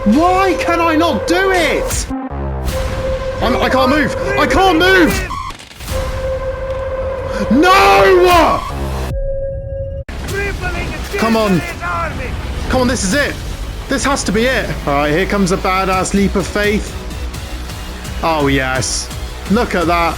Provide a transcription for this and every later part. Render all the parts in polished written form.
Why can I not do it? I can't move! I can't move! No! Come on. Come on, this is it. This has to be it. Alright, here comes a badass leap of faith. Oh, yes. Look at that.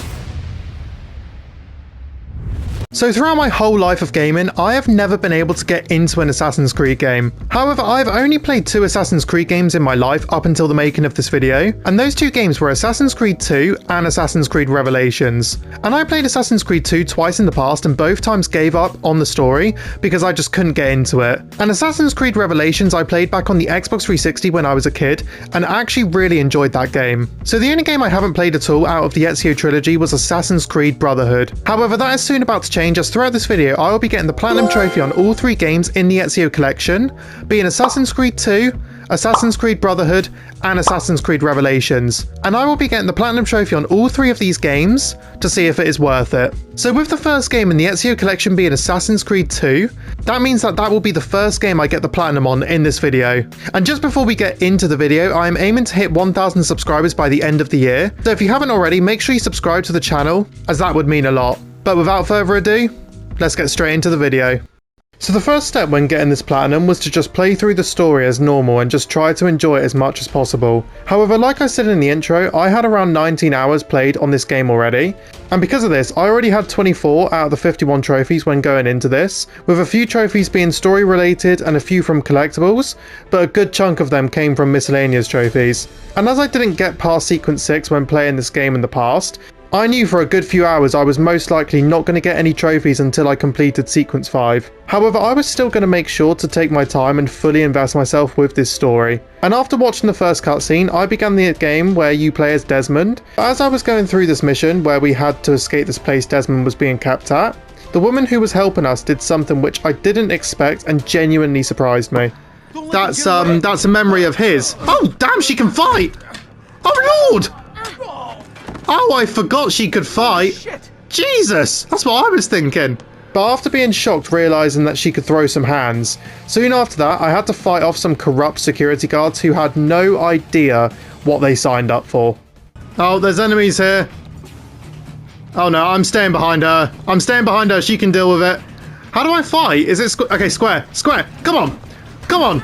So throughout my whole life of gaming, I have never been able to get into an Assassin's Creed game. However, I've only played 2 Assassin's Creed games in my life up until the making of this video, and those 2 games were Assassin's Creed 2 and Assassin's Creed Revelations. And I played Assassin's Creed 2 twice in the past and both times gave up on the story because I just couldn't get into it. And Assassin's Creed Revelations I played back on the Xbox 360 when I was a kid, and I actually really enjoyed that game. So the only game I haven't played at all out of the Ezio trilogy was Assassin's Creed Brotherhood. However, that is soon about to change, as throughout this video I will be getting the platinum trophy on all 3 games in the Ezio collection, being Assassin's Creed 2, Assassin's Creed Brotherhood, and Assassin's Creed Revelations. And I will be getting the platinum trophy on all 3 of these games to see if it is worth it. So with the first game in the Ezio collection being Assassin's Creed 2, that means that will be the first game I get the platinum on in this video. And just before we get into the video, I am aiming to hit 1,000 subscribers by the end of the year. So if you haven't already, make sure you subscribe to the channel, as that would mean a lot. But without further ado, let's get straight into the video. So the first step when getting this platinum was to just play through the story as normal and just try to enjoy it as much as possible. However, like I said in the intro, I had around 19 hours played on this game already, and because of this, I already had 24 out of the 51 trophies when going into this, with a few trophies being story related and a few from collectibles, but a good chunk of them came from miscellaneous trophies. And as I didn't get past sequence 6 when playing this game in the past, I knew for a good few hours I was most likely not going to get any trophies until I completed sequence 5. However, I was still going to make sure to take my time and fully invest myself with this story. And after watching the first cutscene, I began the game where you play as Desmond. As I was going through this mission where we had to escape this place Desmond was being kept at, the woman who was helping us did something which I didn't expect and genuinely surprised me. That's a memory of his. Oh damn, she can fight! Oh lord! Oh, I forgot she could fight. Shit. Jesus, that's what I was thinking. But after being shocked realising that she could throw some hands, soon after that I had to fight off some corrupt security guards who had no idea what they signed up for. Oh, there's enemies here. Oh no, I'm staying behind her. I'm staying behind her, she can deal with it. How do I fight? Is it okay, square, come on, come on.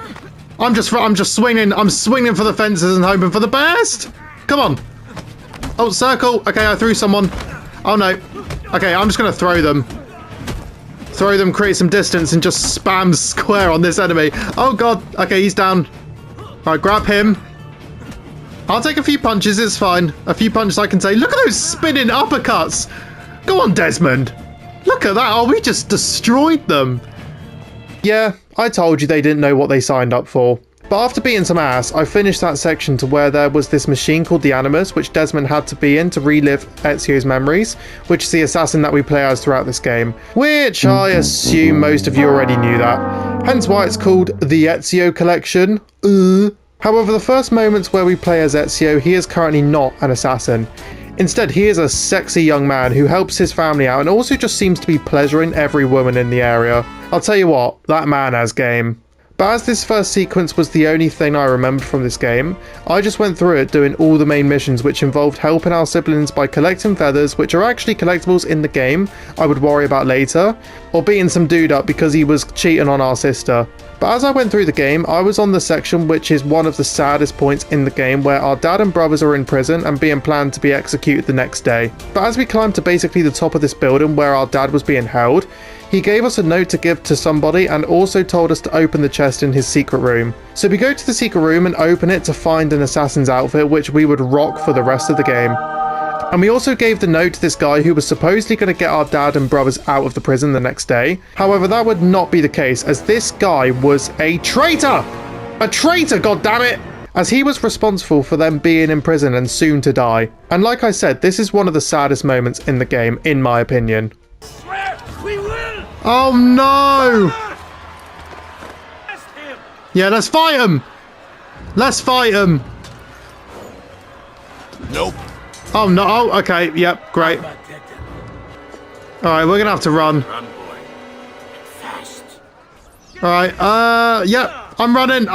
I'm just swinging, I'm swinging for the fences and hoping for the best. Come on. Oh, circle. Okay, I threw someone. Oh, no. Okay, I'm just going to throw them. Throw them, create some distance, and just spam square on this enemy. Oh, God. Okay, he's down. Right, grab him. I'll take a few punches. It's fine. A few punches I can take. Look at those spinning uppercuts. Go on, Desmond. Look at that. Oh, we just destroyed them. Yeah, I told you they didn't know what they signed up for. But after beating some ass, I finished that section to where there was this machine called the Animus, which Desmond had to be in to relive Ezio's memories, which is the assassin that we play as throughout this game, which I assume most of you already knew that. Hence why it's called the Ezio collection. However, the first moments where we play as Ezio, he is currently not an assassin. Instead, he is a sexy young man who helps his family out and also just seems to be pleasuring every woman in the area. I'll tell you what, that man has game. But as this first sequence was the only thing I remembered from this game, I just went through it doing all the main missions, which involved helping our siblings by collecting feathers, which are actually collectibles in the game I would worry about later, or beating some dude up because he was cheating on our sister. But as I went through the game, I was on the section which is one of the saddest points in the game, where our dad and brothers are in prison and being planned to be executed the next day. But as we climbed to basically the top of this building where our dad was being held, he gave us a note to give to somebody and also told us to open the chest in his secret room. So we go to the secret room and open it to find an assassin's outfit which we would rock for the rest of the game. And we also gave the note to this guy who was supposedly going to get our dad and brothers out of the prison the next day. However, that would not be the case, as this guy was a traitor! A traitor, goddammit! As he was responsible for them being in prison and soon to die. And like I said, this is one of the saddest moments in the game, in my opinion. Oh no! Yeah, let's fight him! Let's fight him! Nope. Oh no, oh, okay, yep, great. Alright, we're gonna have to run. Run, boy. Fast. Alright, yep, I'm running.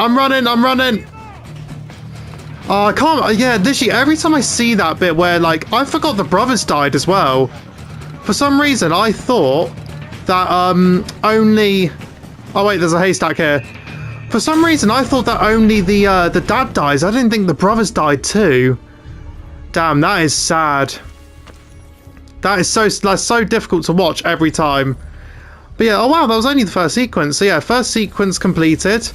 Oh, I can't, yeah, literally every time I see that bit where, like, I forgot the brothers died as well. For some reason, I thought that, only... Oh, wait, there's a haystack here. For some reason, I thought that only the dad dies. I didn't think the brothers died too. Damn, that is sad. That's so difficult to watch every time. But yeah, oh wow, that was only the first sequence. So yeah, first sequence completed.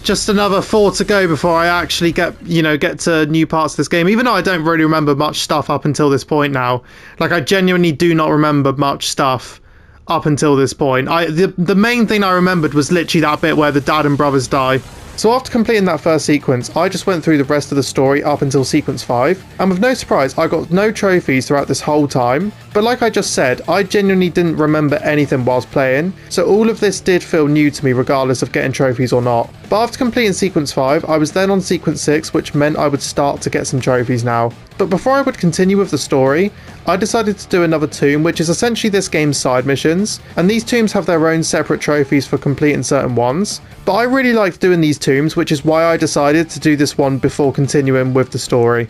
Just another 4 to go before I actually get to new parts of this game. Even though I don't really remember much stuff up until this point now. Like, I genuinely do not remember much stuff up until this point. The main thing I remembered was literally that bit where the dad and brothers die. So after completing that first sequence, I just went through the rest of the story up until sequence 5, and with no surprise, I got no trophies throughout this whole time. But like I just said, I genuinely didn't remember anything whilst playing, so all of this did feel new to me regardless of getting trophies or not. But after completing sequence 5, I was then on sequence 6, which meant I would start to get some trophies now. But before I would continue with the story, I decided to do another tomb, which is essentially this game's side missions, and these tombs have their own separate trophies for completing certain ones. But I really liked doing these tombs, which is why I decided to do this one before continuing with the story.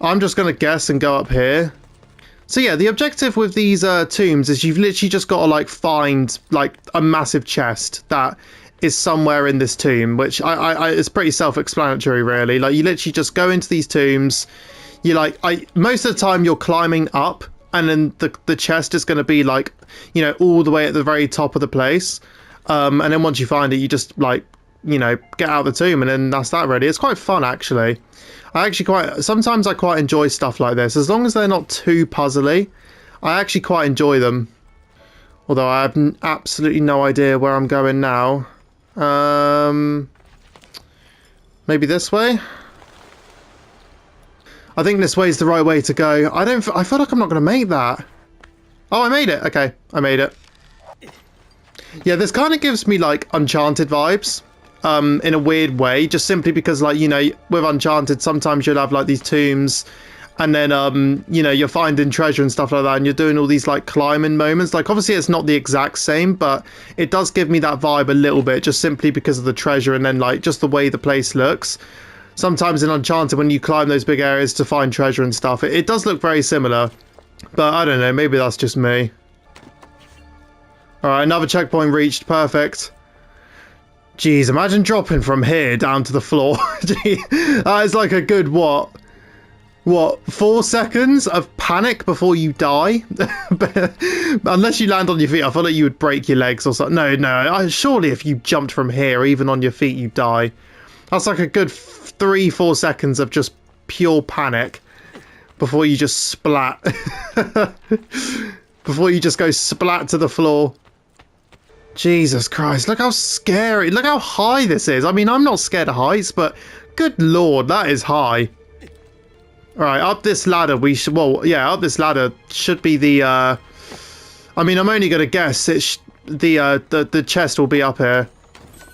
I'm just going to guess and go up here. So yeah, the objective with these tombs is you've literally just got to like find like a massive chest that is somewhere in this tomb, which it's pretty self-explanatory really. Like, you literally just go into these tombs, you like, most of the time you're climbing up, and then the chest is going to be like, you know, all the way at the very top of the place. And then once you find it, you just like, you know, get out of the tomb, and then that's that really. It's quite fun actually. Sometimes I quite enjoy stuff like this, as long as they're not too puzzly. I actually quite enjoy them. Although I have absolutely no idea where I'm going now. Maybe this way? I think this way is the right way to go. I feel like I'm not going to make that. Oh, I made it. Okay, I made it. Yeah, this kind of gives me like Uncharted vibes. In a weird way, just simply because, like, you know, with Uncharted, sometimes you'll have like these tombs, and then you know, you're finding treasure and stuff like that, and you're doing all these like climbing moments. Like, obviously it's not the exact same, but it does give me that vibe a little bit, just simply because of the treasure, and then like just the way the place looks. Sometimes in Uncharted, when you climb those big areas to find treasure and stuff, it does look very similar. But I don't know, maybe that's just me. Alright, another checkpoint reached. Perfect. Jeez, imagine dropping from here down to the floor. That is like a good, what, 4 seconds of panic before you die? Unless you land on your feet, I feel like you would break your legs or something. No, surely if you jumped from here, even on your feet, you die. That's like a good 3-4 seconds of just pure panic before you just splat. Before you just go splat to the floor. Jesus Christ, look how scary, look how high this is. I mean, I'm not scared of heights, but good lord, that is high. Alright, up this ladder we should, well, yeah, up this ladder should be the, I mean, I'm only going to guess the chest will be up here.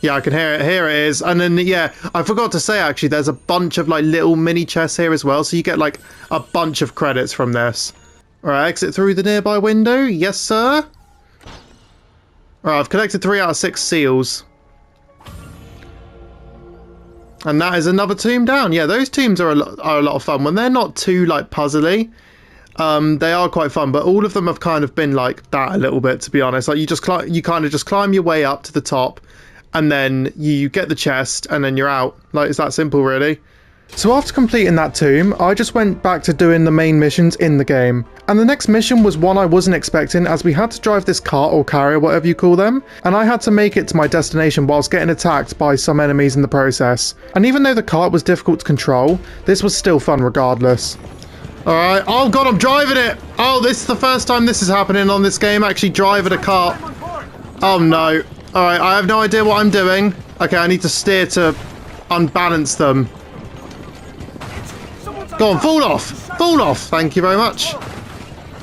Yeah, I can hear it, here it is. And then, yeah, I forgot to say, actually, there's a bunch of, like, little mini chests here as well, so you get, like, a bunch of credits from this. Alright, exit through the nearby window, yes sir. Alright, I've collected 3 out of 6 seals. And that is another tomb down. Yeah, those tombs are a lot of fun. When they're not too, like, puzzly, they are quite fun. But all of them have kind of been like that a little bit, to be honest. Like, you kind of just climb your way up to the top, and then you get the chest, and then you're out. Like, it's that simple, really. So after completing that tomb, I just went back to doing the main missions in the game. And the next mission was one I wasn't expecting, as we had to drive this cart or carrier, whatever you call them, and I had to make it to my destination whilst getting attacked by some enemies in the process. And even though the cart was difficult to control, this was still fun regardless. Alright, oh god, I'm driving it! Oh, this is the first time this is happening on this game, actually driving a cart. Oh no. Alright, I have no idea what I'm doing. Okay, I need to steer to unbalance them. Go on, fall off! Fall off! Thank you very much.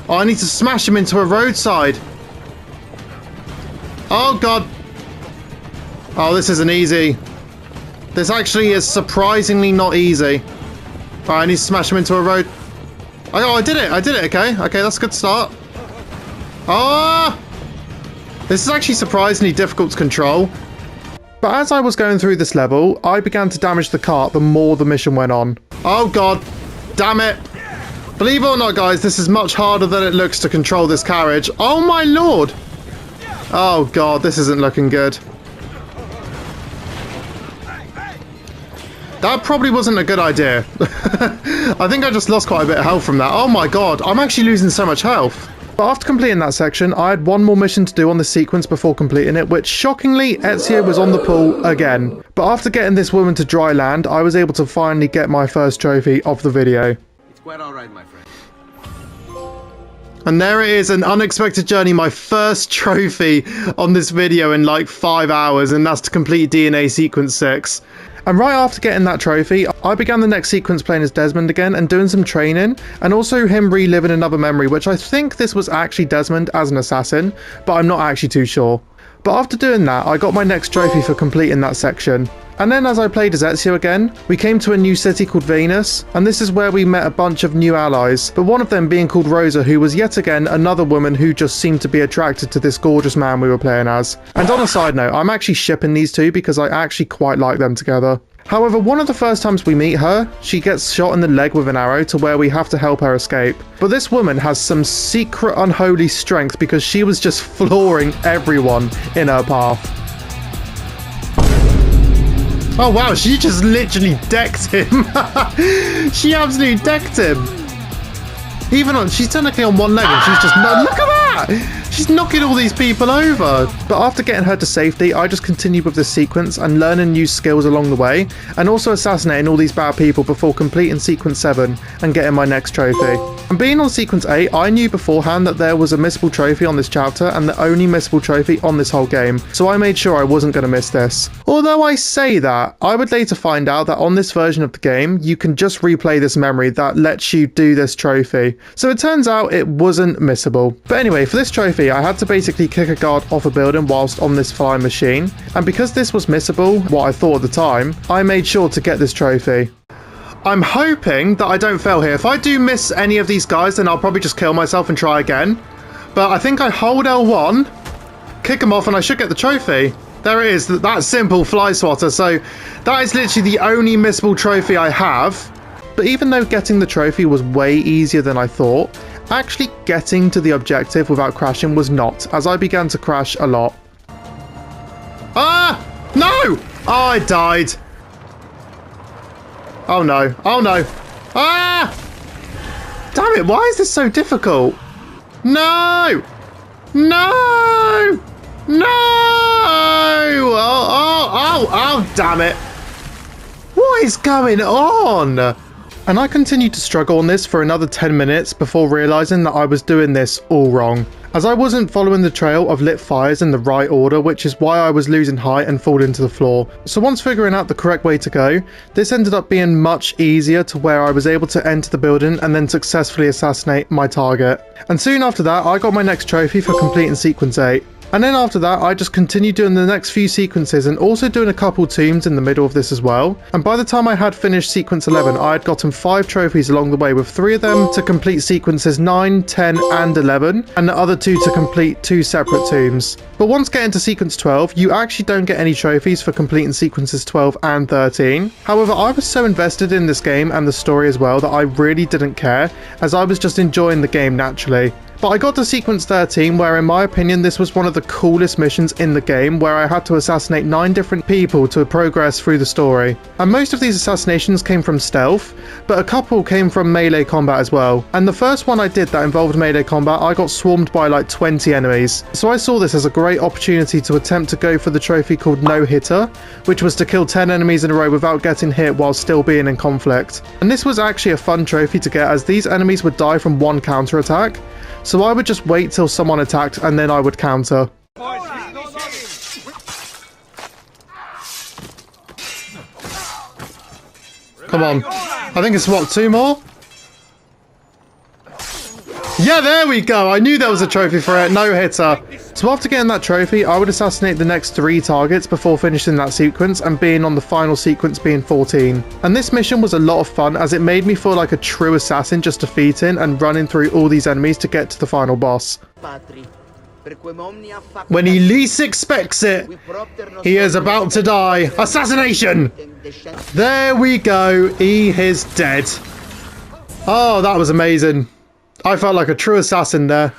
Oh, I need to smash him into a roadside. Oh, God. Oh, this isn't easy. This actually is surprisingly not easy. Alright, I need to smash him into a road. Oh, I did it! I did it, okay. Okay, that's a good start. Ah! This is actually surprisingly difficult to control. But as I was going through this level, I began to damage the cart the more the mission went on. Oh god, damn it. Believe it or not guys, this is much harder than it looks to control this carriage. Oh my lord. Oh god, this isn't looking good. That probably wasn't a good idea. I think I just lost quite a bit of health from that. Oh my god, I'm actually losing so much health. But after completing that section, I had one more mission to do on the sequence before completing it, which shockingly, Ezio was on the pool again. But after getting this woman to dry land, I was able to finally get my first trophy of the video. It's quite alright, my friend. And there it is, an unexpected journey, my first trophy on this video in like 5 hours, and that's to complete DNA sequence 6. And right after getting that trophy, I began the next sequence playing as Desmond again and doing some training, and also him reliving another memory, which I think this was actually Desmond as an assassin, but I'm not actually too sure. But after doing that, I got my next trophy for completing that section. And then as I played as Ezio again, we came to a new city called Venus, and this is where we met a bunch of new allies, but one of them being called Rosa, who was yet again another woman who just seemed to be attracted to this gorgeous man we were playing as. And on a side note, I'm actually shipping these two because I actually quite like them together. However, one of the first times we meet her, she gets shot in the leg with an arrow to where we have to help her escape. But this woman has some secret unholy strength because she was just flooring everyone in her path. Oh wow, she just literally decked him. She absolutely decked him. Even on, she's technically on one leg and she's just, no, look at that! She's knocking all these people over. But after getting her to safety, I just continued with this sequence and learning new skills along the way, and also assassinating all these bad people before completing sequence 7 and getting my next trophy. And being on sequence 8, I knew beforehand that there was a missable trophy on this chapter and the only missable trophy on this whole game, so I made sure I wasn't going to miss this. Although I say that, I would later find out that on this version of the game, you can just replay this memory that lets you do this trophy. So it turns out it wasn't missable. But anyway, for this trophy, I had to basically kick a guard off a building whilst on this flying machine, and because this was missable, what I thought at the time, I made sure to get this trophy. I'm hoping that I don't fail here. If I do miss any of these guys, then I'll probably just kill myself and try again. But I think I hold L1, kick them off, and I should get the trophy. There it is, that simple fly swatter. So that is literally the only missable trophy I have. But even though getting the trophy was way easier than I thought, actually getting to the objective without crashing was not, as I began to crash a lot. Ah! No! Oh, I died. Oh no. Oh no. Ah! Damn it, why is this so difficult? No! No! No! Oh, damn it. What is going on? And I continued to struggle on this for another 10 minutes before realising that I was doing this all wrong, as I wasn't following the trail of lit fires in the right order, which is why I was losing height and falling to the floor. So once figuring out the correct way to go, this ended up being much easier to where I was able to enter the building and then successfully assassinate my target. And soon after that, I got my next trophy for completing sequence 8. And then after that, I just continued doing the next few sequences and also doing a couple tombs in the middle of this as well. And by the time I had finished sequence 11, I had gotten 5 trophies along the way, with 3 of them to complete sequences 9, 10 and 11, and the other 2 to complete 2 separate tombs. But once getting to sequence 12, you actually don't get any trophies for completing sequences 12 and 13. However, I was so invested in this game and the story as well that I really didn't care, as I was just enjoying the game naturally. But I got to sequence 13, where in my opinion this was one of the coolest missions in the game, where I had to assassinate 9 different people to progress through the story. And most of these assassinations came from stealth, but a couple came from melee combat as well. And the first one I did that involved melee combat, I got swarmed by like 20 enemies. So I saw this as a great opportunity to attempt to go for the trophy called No Hitter, which was to kill 10 enemies in a row without getting hit while still being in conflict. And this was actually a fun trophy to get, as these enemies would die from one counter attack. So I would just wait till someone attacked and then I would counter. Come on. I think it's what, 2 more? Yeah, there we go. I knew there was a trophy for it. No hitter. So after getting that trophy, I would assassinate the next 3 targets before finishing that sequence and being on the final sequence being 14. And this mission was a lot of fun, as it made me feel like a true assassin just defeating and running through all these enemies to get to the final boss. When he least expects it, he is about to die. Assassination! There we go. He is dead. Oh, that was amazing. I felt like a true assassin there.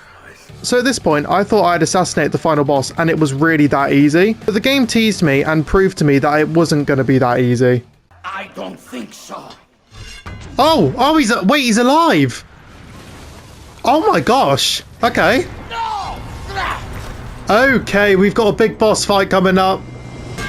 So at this point, I thought I'd assassinate the final boss, and it was really that easy. But the game teased me and proved to me that it wasn't going to be that easy. I don't think so. Oh, wait, he's alive. Oh my gosh. Okay. No! Okay, we've got a big boss fight coming up.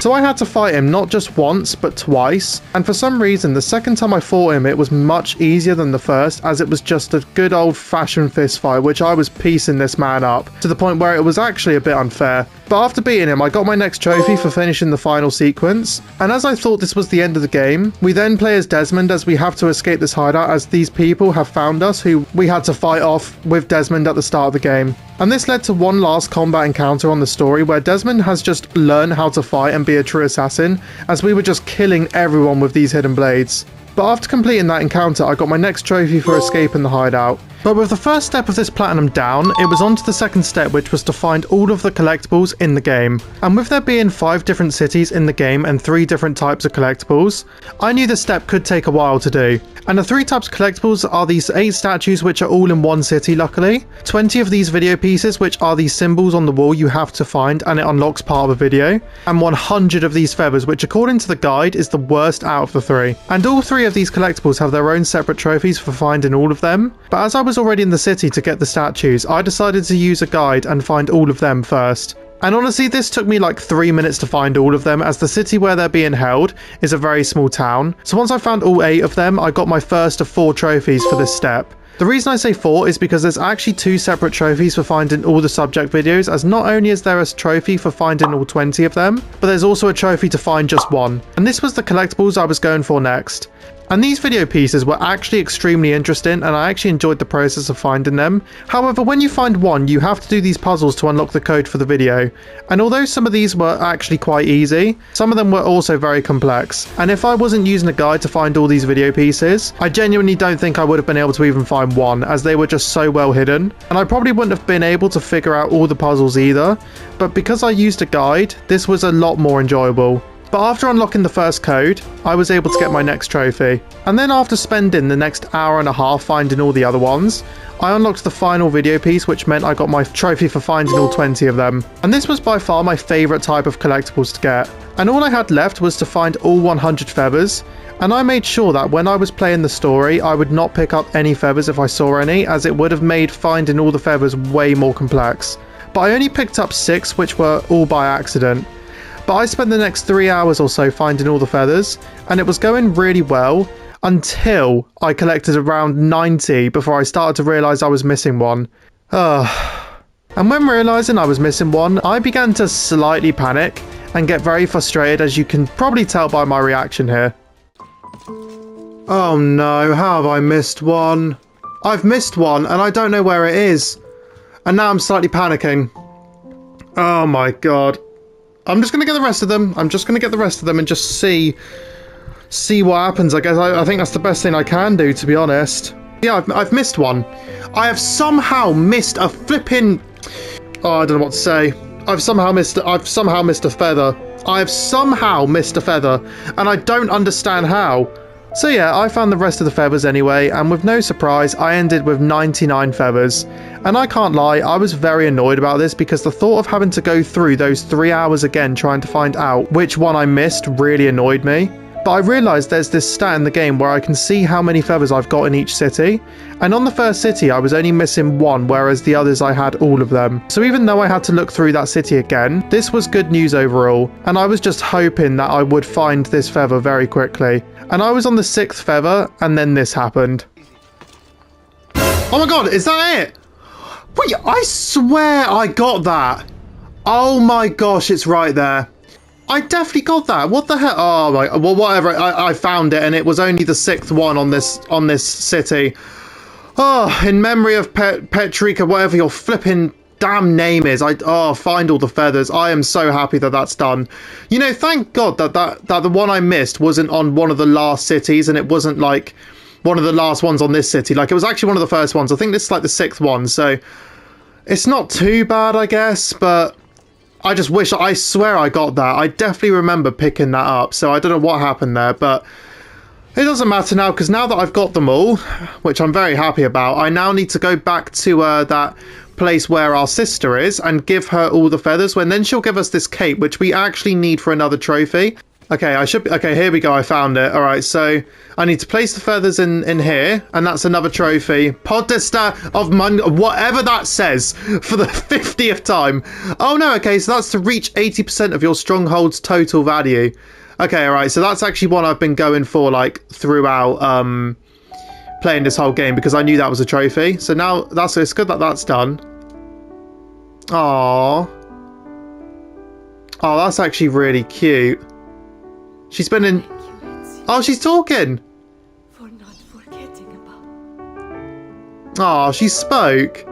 So I had to fight him not just once, but twice. And for some reason, the second time I fought him, it was much easier than the first, as it was just a good old-fashioned fist fight, which I was piecing this man up, to the point where it was actually a bit unfair. But after beating him, I got my next trophy for finishing the final sequence. And as I thought this was the end of the game, we then play as Desmond, as we have to escape this hideout, as these people have found us, who we had to fight off with Desmond at the start of the game. And this led to one last combat encounter on the story, where Desmond has just learned how to fight and be a true assassin, as we were just killing everyone with these hidden blades. But after completing that encounter, I got my next trophy for escaping the hideout. But with the first step of this platinum down, it was on to the second step, which was to find all of the collectibles in the game. And with there being 5 different cities in the game and 3 different types of collectibles, I knew this step could take a while to do. And the 3 types of collectibles are these 8 statues, which are all in one city luckily, 20 of these video pieces, which are these symbols on the wall you have to find and it unlocks part of a video, and 100 of these feathers, which according to the guide is the worst out of the 3. And all 3 of these collectibles have their own separate trophies for finding all of them, but as I was already in the city to get the statues, I decided to use a guide and find all of them first. And honestly, this took me like 3 minutes to find all of them, as the city where they're being held is a very small town. So once I found all 8 of them, I got my first of 4 trophies for this step. The reason I say 4 is because there's actually 2 separate trophies for finding all the subject videos, as not only is there a trophy for finding all 20 of them, but there's also a trophy to find just 1. And this was the collectibles I was going for next. And these video pieces were actually extremely interesting, and I actually enjoyed the process of finding them. However, when you find one, you have to do these puzzles to unlock the code for the video. And although some of these were actually quite easy, some of them were also very complex. And if I wasn't using a guide to find all these video pieces, I genuinely don't think I would have been able to even find one, as they were just so well hidden. And I probably wouldn't have been able to figure out all the puzzles either, but because I used a guide, this was a lot more enjoyable. But after unlocking the first code, I was able to get my next trophy. And then after spending the next hour and a half finding all the other ones, I unlocked the final video piece, which meant I got my trophy for finding all 20 of them. And this was by far my favourite type of collectibles to get. And all I had left was to find all 100 feathers. And I made sure that when I was playing the story, I would not pick up any feathers if I saw any, as it would have made finding all the feathers way more complex. But I only picked up 6, which were all by accident. But I spent the next 3 hours or so finding all the feathers, and it was going really well until I collected around 90 before I started to realise I was missing one. And when realising I was missing one, I began to slightly panic and get very frustrated, as you can probably tell by my reaction here. Oh no, how have I missed one? I've missed one and I don't know where it is. And now I'm slightly panicking. Oh my god. I'm just going to get the rest of them. I'm just going to get the rest of them and just see what happens. I guess I think that's the best thing I can do, to be honest. Yeah, I've missed one. I have somehow missed a flipping... Oh, I don't know what to say. I've somehow missed a feather. I have somehow missed a feather, and I don't understand how. So yeah, I found the rest of the feathers anyway, and with no surprise, I ended with 99 feathers. And I can't lie, I was very annoyed about this, because the thought of having to go through those 3 hours again trying to find out which one I missed really annoyed me. But I realised there's this stat in the game where I can see how many feathers I've got in each city, and on the first city I was only missing 1, whereas the others I had all of them. So even though I had to look through that city again, this was good news overall, and I was just hoping that I would find this feather very quickly. And I was on the 6th feather, and then this happened. Oh my god, is that it? Wait, I swear I got that. Oh my gosh, it's right there. I definitely got that. What the hell? Oh my, well, whatever. I found it, and it was only the 6th one on this city. Oh, in memory of Petrika, whatever your flipping damn name is. Find all the feathers. I am so happy that that's done. You know, thank God that the one I missed wasn't on one of the last cities, and it wasn't like one of the last ones on this city. Like, it was actually one of the first ones. I think this is like the 6th one. So It's not too bad, I guess, but I just wish, I swear I got that. I definitely remember picking that up, so I don't know what happened there, but it doesn't matter now, because now that I've got them all, which I'm very happy about, I now need to go back to that place where our sister is and give her all the feathers, when then she'll give us this cape, which we actually need for another trophy. Okay, okay, here we go, I found it. All right, so I need to place the feathers in here, and that's another trophy. Podesta of whatever that says, for the 50th time. Oh no, okay, so that's to reach 80% of your stronghold's total value. Okay, all right, so that's actually one I've been going for, like, throughout playing this whole game, because I knew that was a trophy. So now, it's good that that's done. Aww. Oh, that's actually really cute. She's been in... Oh, she's talking! For not forgetting about... Oh, she spoke.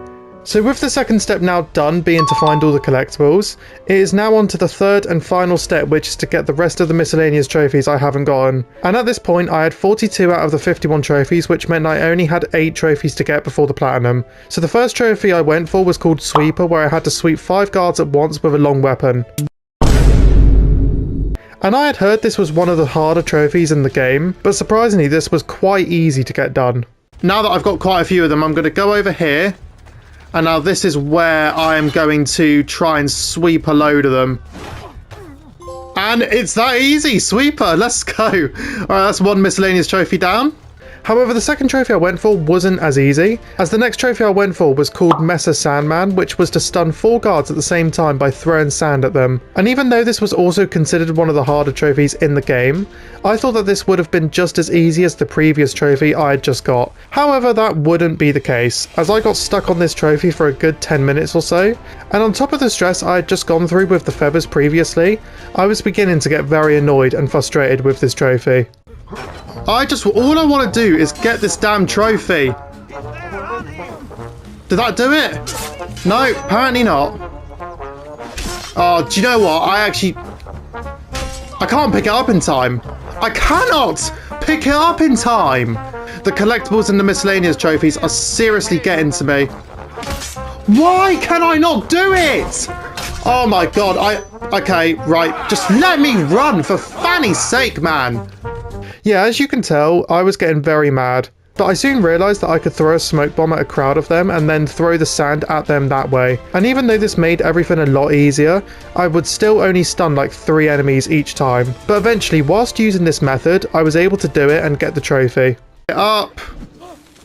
So with the second step now done, being to find all the collectibles, it is now on to the third and final step, which is to get the rest of the miscellaneous trophies I haven't gotten. And at this point, I had 42 out of the 51 trophies, which meant I only had 8 trophies to get before the platinum. So the first trophy I went for was called Sweeper, where I had to sweep 5 guards at once with a long weapon. And I had heard this was one of the harder trophies in the game, but surprisingly this was quite easy to get done. Now that I've got quite a few of them, I'm going to go over here. And now this is where I am going to try and sweep a load of them. And it's that easy! Sweeper! Let's go! Alright, that's one miscellaneous trophy down. However, the second trophy I went for wasn't as easy, as the next trophy I went for was called Messer Sandman, which was to stun 4 guards at the same time by throwing sand at them. And even though this was also considered one of the harder trophies in the game, I thought that this would have been just as easy as the previous trophy I had just got. However, that wouldn't be the case, as I got stuck on this trophy for a good 10 minutes or so, and on top of the stress I had just gone through with the feathers previously, I was beginning to get very annoyed and frustrated with this trophy. All I want to do is get this damn trophy. Did that do it? No, apparently not. Oh, do you know what? I can't pick it up in time. I cannot pick it up in time. The collectibles and the miscellaneous trophies are seriously getting to me. Why can I not do it? Oh my god, okay, right. Just let me run, for fanny's sake, man. Yeah, as you can tell, I was getting very mad, but I soon realised that I could throw a smoke bomb at a crowd of them and then throw the sand at them that way. And even though this made everything a lot easier, I would still only stun like 3 enemies each time. But eventually, whilst using this method, I was able to do it and get the trophy. Get up.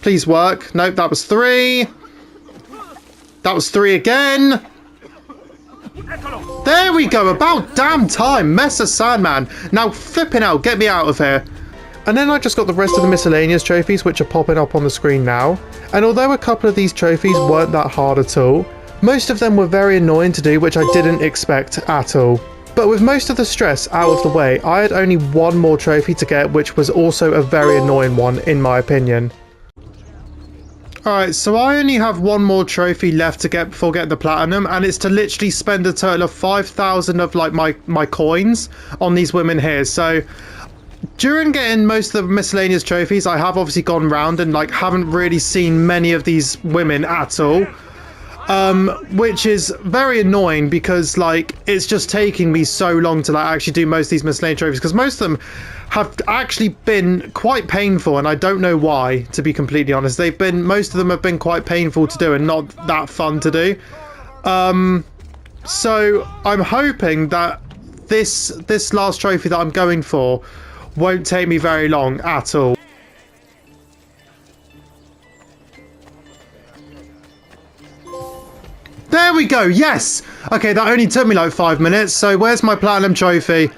Please work. Nope, that was 3. That was 3 again. There we go, about damn time. Messer Sandman. Now flipping out, get me out of here. And then I just got the rest of the miscellaneous trophies, which are popping up on the screen now. And although a couple of these trophies weren't that hard at all, most of them were very annoying to do, which I didn't expect at all. But with most of the stress out of the way, I had only one more trophy to get, which was also a very annoying one in my opinion. Alright, so I only have one more trophy left to get before getting the platinum, and it's to literally spend a total of 5,000 of like my coins on these women here. So during getting most of the miscellaneous trophies, I have obviously gone round and like haven't really seen many of these women at all, which is very annoying because like it's just taking me so long to like actually do most of these miscellaneous trophies, because most of them have actually been quite painful, and I don't know why, to be completely honest. Most of them have been quite painful to do and not that fun to do. So I'm hoping that this last trophy that I'm going for won't take me very long at all. There we go, yes! Okay, that only took me like 5 minutes, so where's my platinum trophy?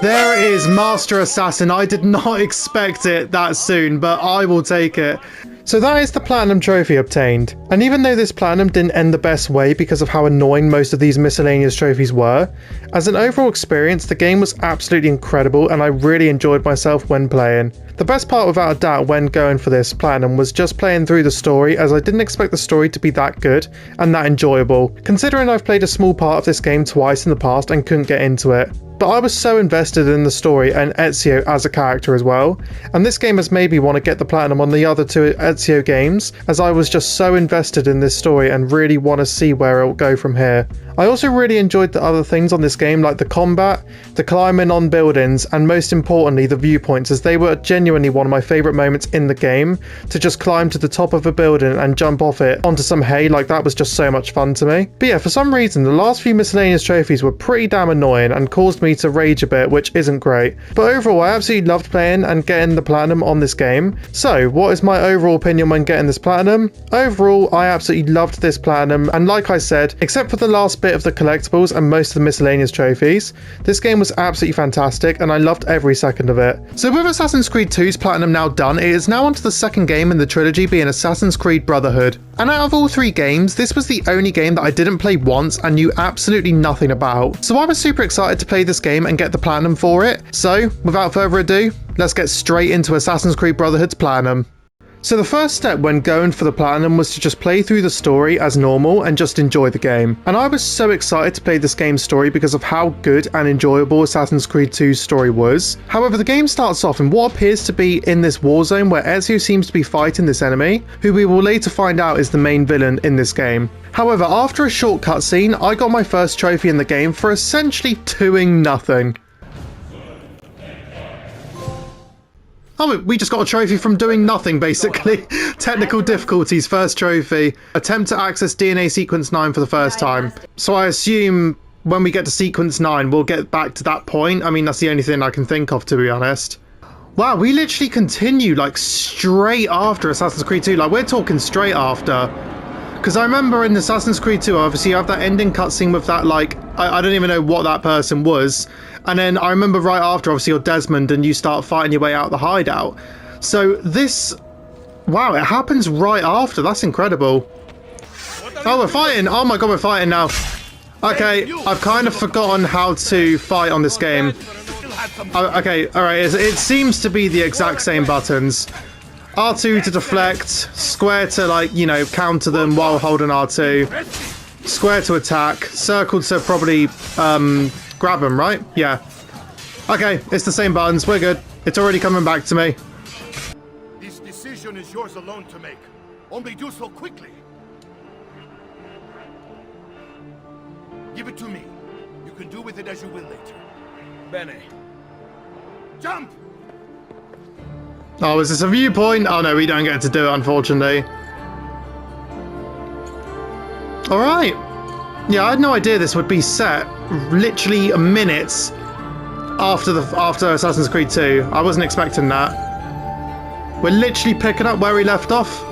There it is, Master Assassin. I did not expect it that soon, but I will take it. So that is the platinum trophy obtained. And even though this platinum didn't end the best way because of how annoying most of these miscellaneous trophies were, as an overall experience, the game was absolutely incredible and I really enjoyed myself when playing. The best part without a doubt when going for this platinum was just playing through the story, as I didn't expect the story to be that good and that enjoyable, considering I've played a small part of this game twice in the past and couldn't get into it. but I was so invested in the story and Ezio as a character as well, and this game has made me want to get the platinum on the other two Ezio games, as I was just so invested in this story and really want to see where it will go from here. I also really enjoyed the other things on this game, like the combat, the climbing on buildings, and most importantly the viewpoints, as they were genuinely one of my favourite moments in the game, to just climb to the top of a building and jump off it onto some hay. Like, that was just so much fun to me. But yeah, for some reason the last few miscellaneous trophies were pretty damn annoying and caused me to rage a bit, which isn't great. But overall, I absolutely loved playing and getting the platinum on this game. So what is my overall opinion when getting this platinum? Overall, I absolutely loved this platinum, and like I said, except for the last bit of the collectibles and most of the miscellaneous trophies, this game was absolutely fantastic and I loved every second of it. So with Assassin's Creed 2's platinum now done, it is now on to the second game in the trilogy, being Assassin's Creed Brotherhood. And out of all three games, this was the only game that I didn't play once and knew absolutely nothing about. So I was super excited to play this game and get the platinum for it. So without further ado, let's get straight into Assassin's Creed Brotherhood's platinum. So the first step when going for the platinum was to just play through the story as normal and just enjoy the game. And I was so excited to play this game's story because of how good and enjoyable Assassin's Creed 2's story was. However, the game starts off in what appears to be in this war zone where Ezio seems to be fighting this enemy, who we will later find out is the main villain in this game. However, after a short cutscene, I got my first trophy in the game for essentially doing nothing. Oh, we just got a trophy from doing nothing, basically. Technical difficulties, first trophy. Attempt to access DNA sequence 9 for the first time. So I assume when we get to sequence 9, we'll get back to that point. I mean, that's the only thing I can think of, to be honest. Wow, we literally continue, like, straight after Assassin's Creed 2. Like, we're talking straight after. Because I remember in Assassin's Creed 2, obviously you have that ending cutscene with that, like, I don't even know what that person was. And then I remember right after, obviously, you're Desmond and you start fighting your way out of the hideout. So this... Wow, it happens right after. That's incredible. Oh, we're fighting. Oh my god, we're fighting now. Okay, I've kind of forgotten how to fight on this game. Oh, okay, alright. It seems to be the exact same buttons. R2 to deflect, square to, like, you know, counter them while holding R2, square to attack, circle to probably grab them, right? Yeah. Okay, it's the same buttons, we're good. It's already coming back to me. This decision is yours alone to make. Only do so quickly. Give it to me. You can do with it as you will later. Bene. Jump! Oh, is this a viewpoint? Oh no, we don't get to do it, unfortunately. Alright. Yeah, I had no idea this would be set literally minutes after Assassin's Creed 2. I wasn't expecting that. We're literally picking up where we left off.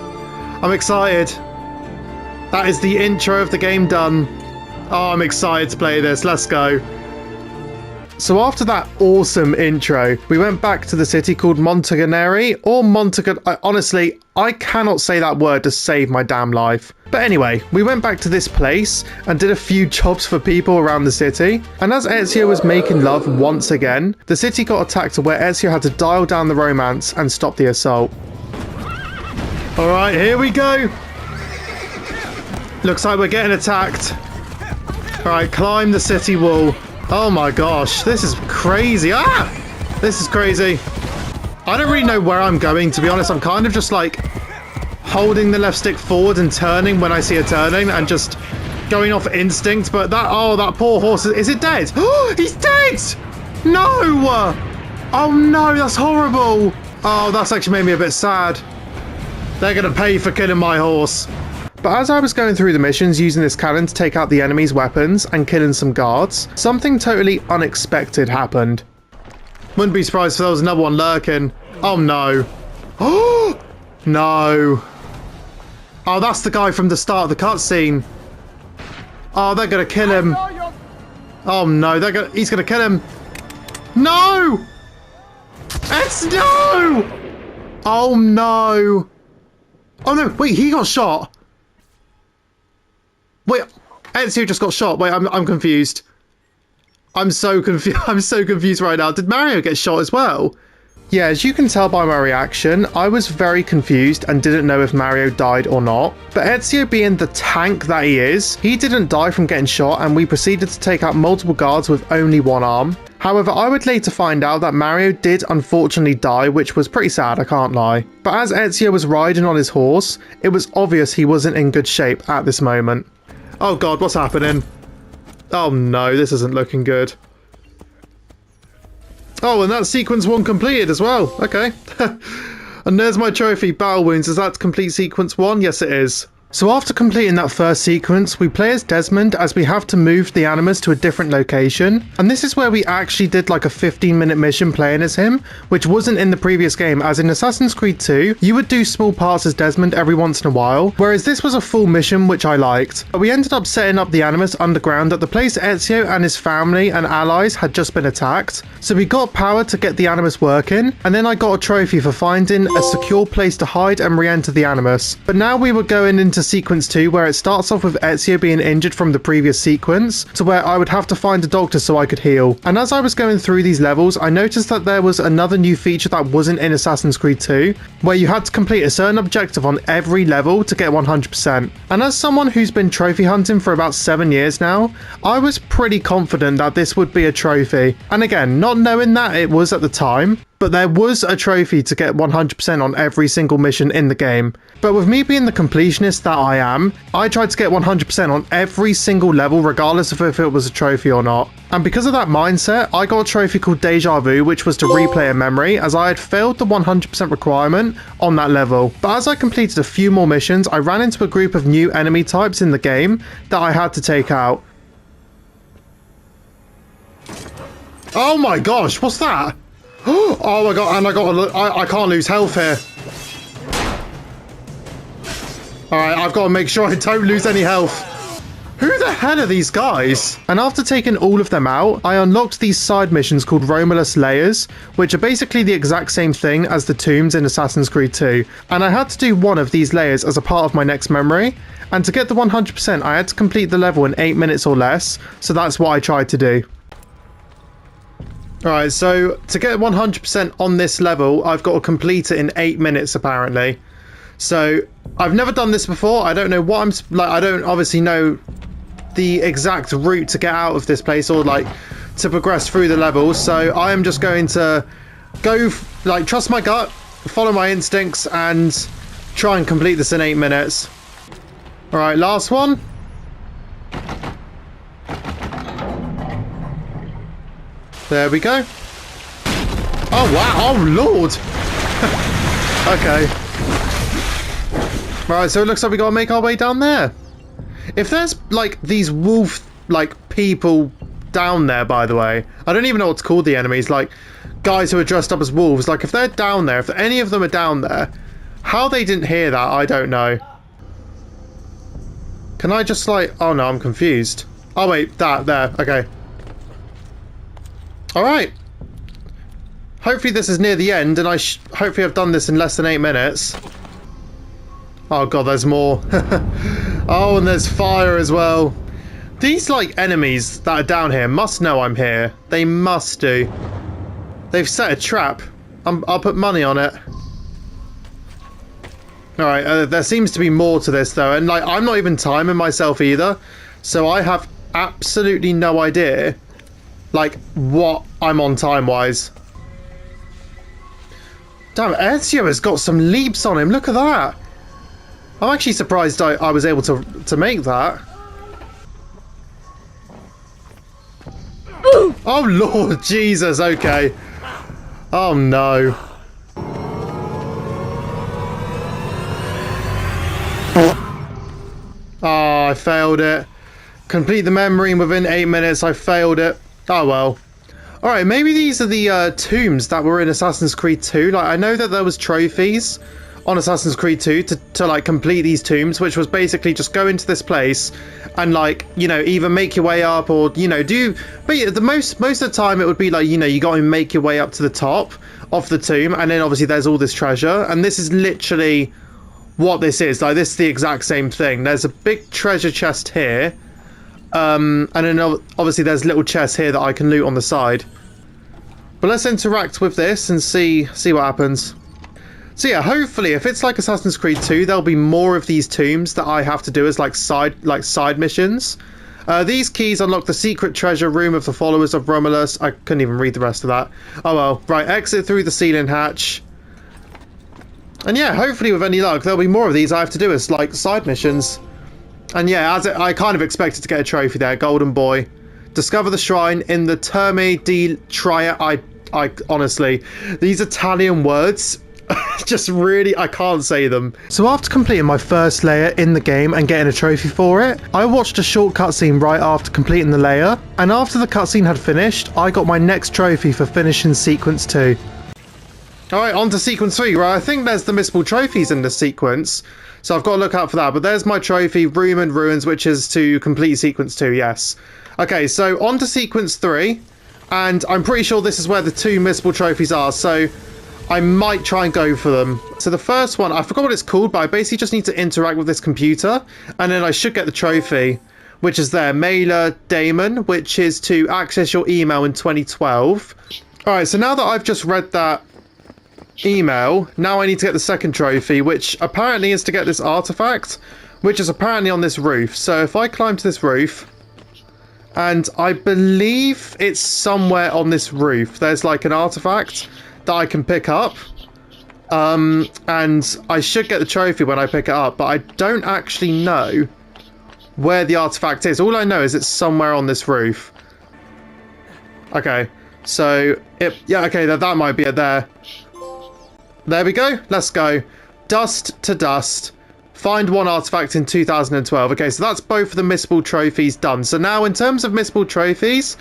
I'm excited. That is the intro of the game done. Oh, I'm excited to play this. Let's go. So after that awesome intro, we went back to the city called Montagneri, or honestly, I cannot say that word to save my damn life. But anyway, we went back to this place and did a few jobs for people around the city. And as Ezio was making love once again, the city got attacked to where Ezio had to dial down the romance and stop the assault. Alright, here we go. Looks like we're getting attacked. Alright, climb the city wall. Oh my gosh, this is crazy. Ah! This is crazy. I don't really know where I'm going, to be honest. I'm kind of just like holding the left stick forward and turning when I see a turning and just going off instinct. But that poor horse, is it dead? Oh, he's dead! No! Oh no, that's horrible. Oh, that's actually made me a bit sad. They're gonna pay for killing my horse. But as I was going through the missions using this cannon to take out the enemy's weapons and killing some guards, something totally unexpected happened. Wouldn't be surprised if there was another one lurking. Oh no. Oh no. Oh, that's the guy from the start of the cutscene. Oh, they're gonna kill him. Oh no, he's gonna kill him. No! No! Oh no. Oh no, wait, he got shot. Wait, Ezio just got shot. Wait, I'm confused. I'm so confused. I'm so confused right now. Did Mario get shot as well? Yeah, as you can tell by my reaction, I was very confused and didn't know if Mario died or not. But Ezio, being the tank that he is, he didn't die from getting shot, and we proceeded to take out multiple guards with only one arm. However, I would later find out that Mario did unfortunately die, which was pretty sad, I can't lie. But as Ezio was riding on his horse, it was obvious he wasn't in good shape at this moment. Oh god, what's happening? Oh no, this isn't looking good. Oh, and that's sequence 1 completed as well. Okay. And there's my trophy, Battle Wounds. Is that complete sequence 1? Yes, it is. So after completing that first sequence, we play as Desmond as we have to move the Animus to a different location. And this is where we actually did like a 15-minute mission playing as him, which wasn't in the previous game, as in Assassin's Creed 2, you would do small parts as Desmond every once in a while, whereas this was a full mission, which I liked. But we ended up setting up the Animus underground at the place Ezio and his family and allies had just been attacked. So we got power to get the Animus working, and then I got a trophy for finding a secure place to hide and re-enter the Animus. But now we were going into sequence 2, where it starts off with Ezio being injured from the previous sequence, to where I would have to find a doctor so I could heal. And as I was going through these levels, I noticed that there was another new feature that wasn't in Assassin's Creed 2, where you had to complete a certain objective on every level to get 100%. And as someone who's been trophy hunting for about 7 years now, I was pretty confident that this would be a trophy. And again, not knowing that it was at the time, but there was a trophy to get 100% on every single mission in the game. But with me being the completionist that I am, I tried to get 100% on every single level regardless of if it was a trophy or not. And because of that mindset, I got a trophy called Deja Vu, which was to replay a memory, as I had failed the 100% requirement on that level. But as I completed a few more missions, I ran into a group of new enemy types in the game that I had to take out. Oh my gosh, what's that? Oh my god, and I can't lose health here. Alright, I've got to make sure I don't lose any health. Who the hell are these guys? And after taking all of them out, I unlocked these side missions called Romulus Layers, which are basically the exact same thing as the tombs in Assassin's Creed 2. And I had to do one of these layers as a part of my next memory. And to get the 100%, I had to complete the level in 8 minutes or less, so that's what I tried to do. Alright, so to get 100% on this level, I've got to complete it in 8 minutes apparently. So, I've never done this before, I don't know what I'm, like, I don't obviously know the exact route to get out of this place or, like, to progress through the levels, so I am just going to go, like, trust my gut, follow my instincts, and try and complete this in 8 minutes. Alright, last one. There we go. Oh wow, oh lord. Okay. Right, so it looks like we gotta make our way down there. If there's like these wolf like people down there, by the way, I don't even know what to call the enemies, like guys who are dressed up as wolves, like if they're down there, if any of them are down there, how they didn't hear that, I don't know. Can I just like, oh no, I'm confused. Oh wait, there, okay. Alright. Hopefully this is near the end, and hopefully I've done this in less than 8 minutes. Oh god, there's more. Oh, and there's fire as well. These, like, enemies that are down here must know I'm here. They must do. They've set a trap. I'll put money on it. Alright, there seems to be more to this, though. And, like, I'm not even timing myself either. So I have absolutely no idea like what I'm on time-wise. Damn, Ezio has got some leaps on him. Look at that. I'm actually surprised I was able to make that. Oh Lord Jesus, okay. Oh no. Oh, I failed it. Complete the memory within 8 minutes. I failed it. Oh well. Alright, maybe these are the tombs that were in Assassin's Creed 2. Like, I know that there was trophies on Assassin's Creed 2 to like complete these tombs, which was basically just go into this place and, like, you know, either make your way up or, you know, but yeah, most of the time it would be like, you know, you got to make your way up to the top of the tomb, and then obviously there's all this treasure, and this is literally what this is. Like, this is the exact same thing. There's a big treasure chest here. And then obviously there's little chests here that I can loot on the side. But let's interact with this and see what happens. So yeah, hopefully if it's like Assassin's Creed 2, there'll be more of these tombs that I have to do as like side missions. These keys unlock the secret treasure room of the followers of Romulus. I couldn't even read the rest of that. Oh well. Right, exit through the ceiling hatch. And yeah, hopefully with any luck, there'll be more of these I have to do as, like, side missions. And yeah, I kind of expected to get a trophy there. Golden Boy. Discover the shrine in the Terme di Tria. I honestly, these Italian words, just really, I can't say them. So after completing my first layer in the game and getting a trophy for it, I watched a short cutscene right after completing the layer. And after the cutscene had finished, I got my next trophy for finishing sequence 2. Alright, on to sequence 3, right? I think there's the missable trophies in this sequence, so I've got to look out for that. But there's my trophy, Room and Ruins, which is to complete sequence 2, yes. Okay, so on to sequence 3, and I'm pretty sure this is where the 2 missable trophies are, so I might try and go for them. So the first one, I forgot what it's called, but I basically just need to interact with this computer, and then I should get the trophy, which is there, Mailer Daemon, which is to access your email in 2012. Alright, so now that I've just read that email, now I need to get the second trophy, which apparently is to get this artifact, which is apparently on this roof. So if I climb to this roof, and I believe it's somewhere on this roof, there's like an artifact that I can pick up, and I should get the trophy when I pick it up, but I don't actually know where the artifact is. All I know is it's somewhere on this roof. Okay, so yeah, okay, that might be it there. There we go. Let's go. Dust to dust. Find one artifact in 2012. Okay, so that's both of the missable trophies done. So now in terms of missable trophies,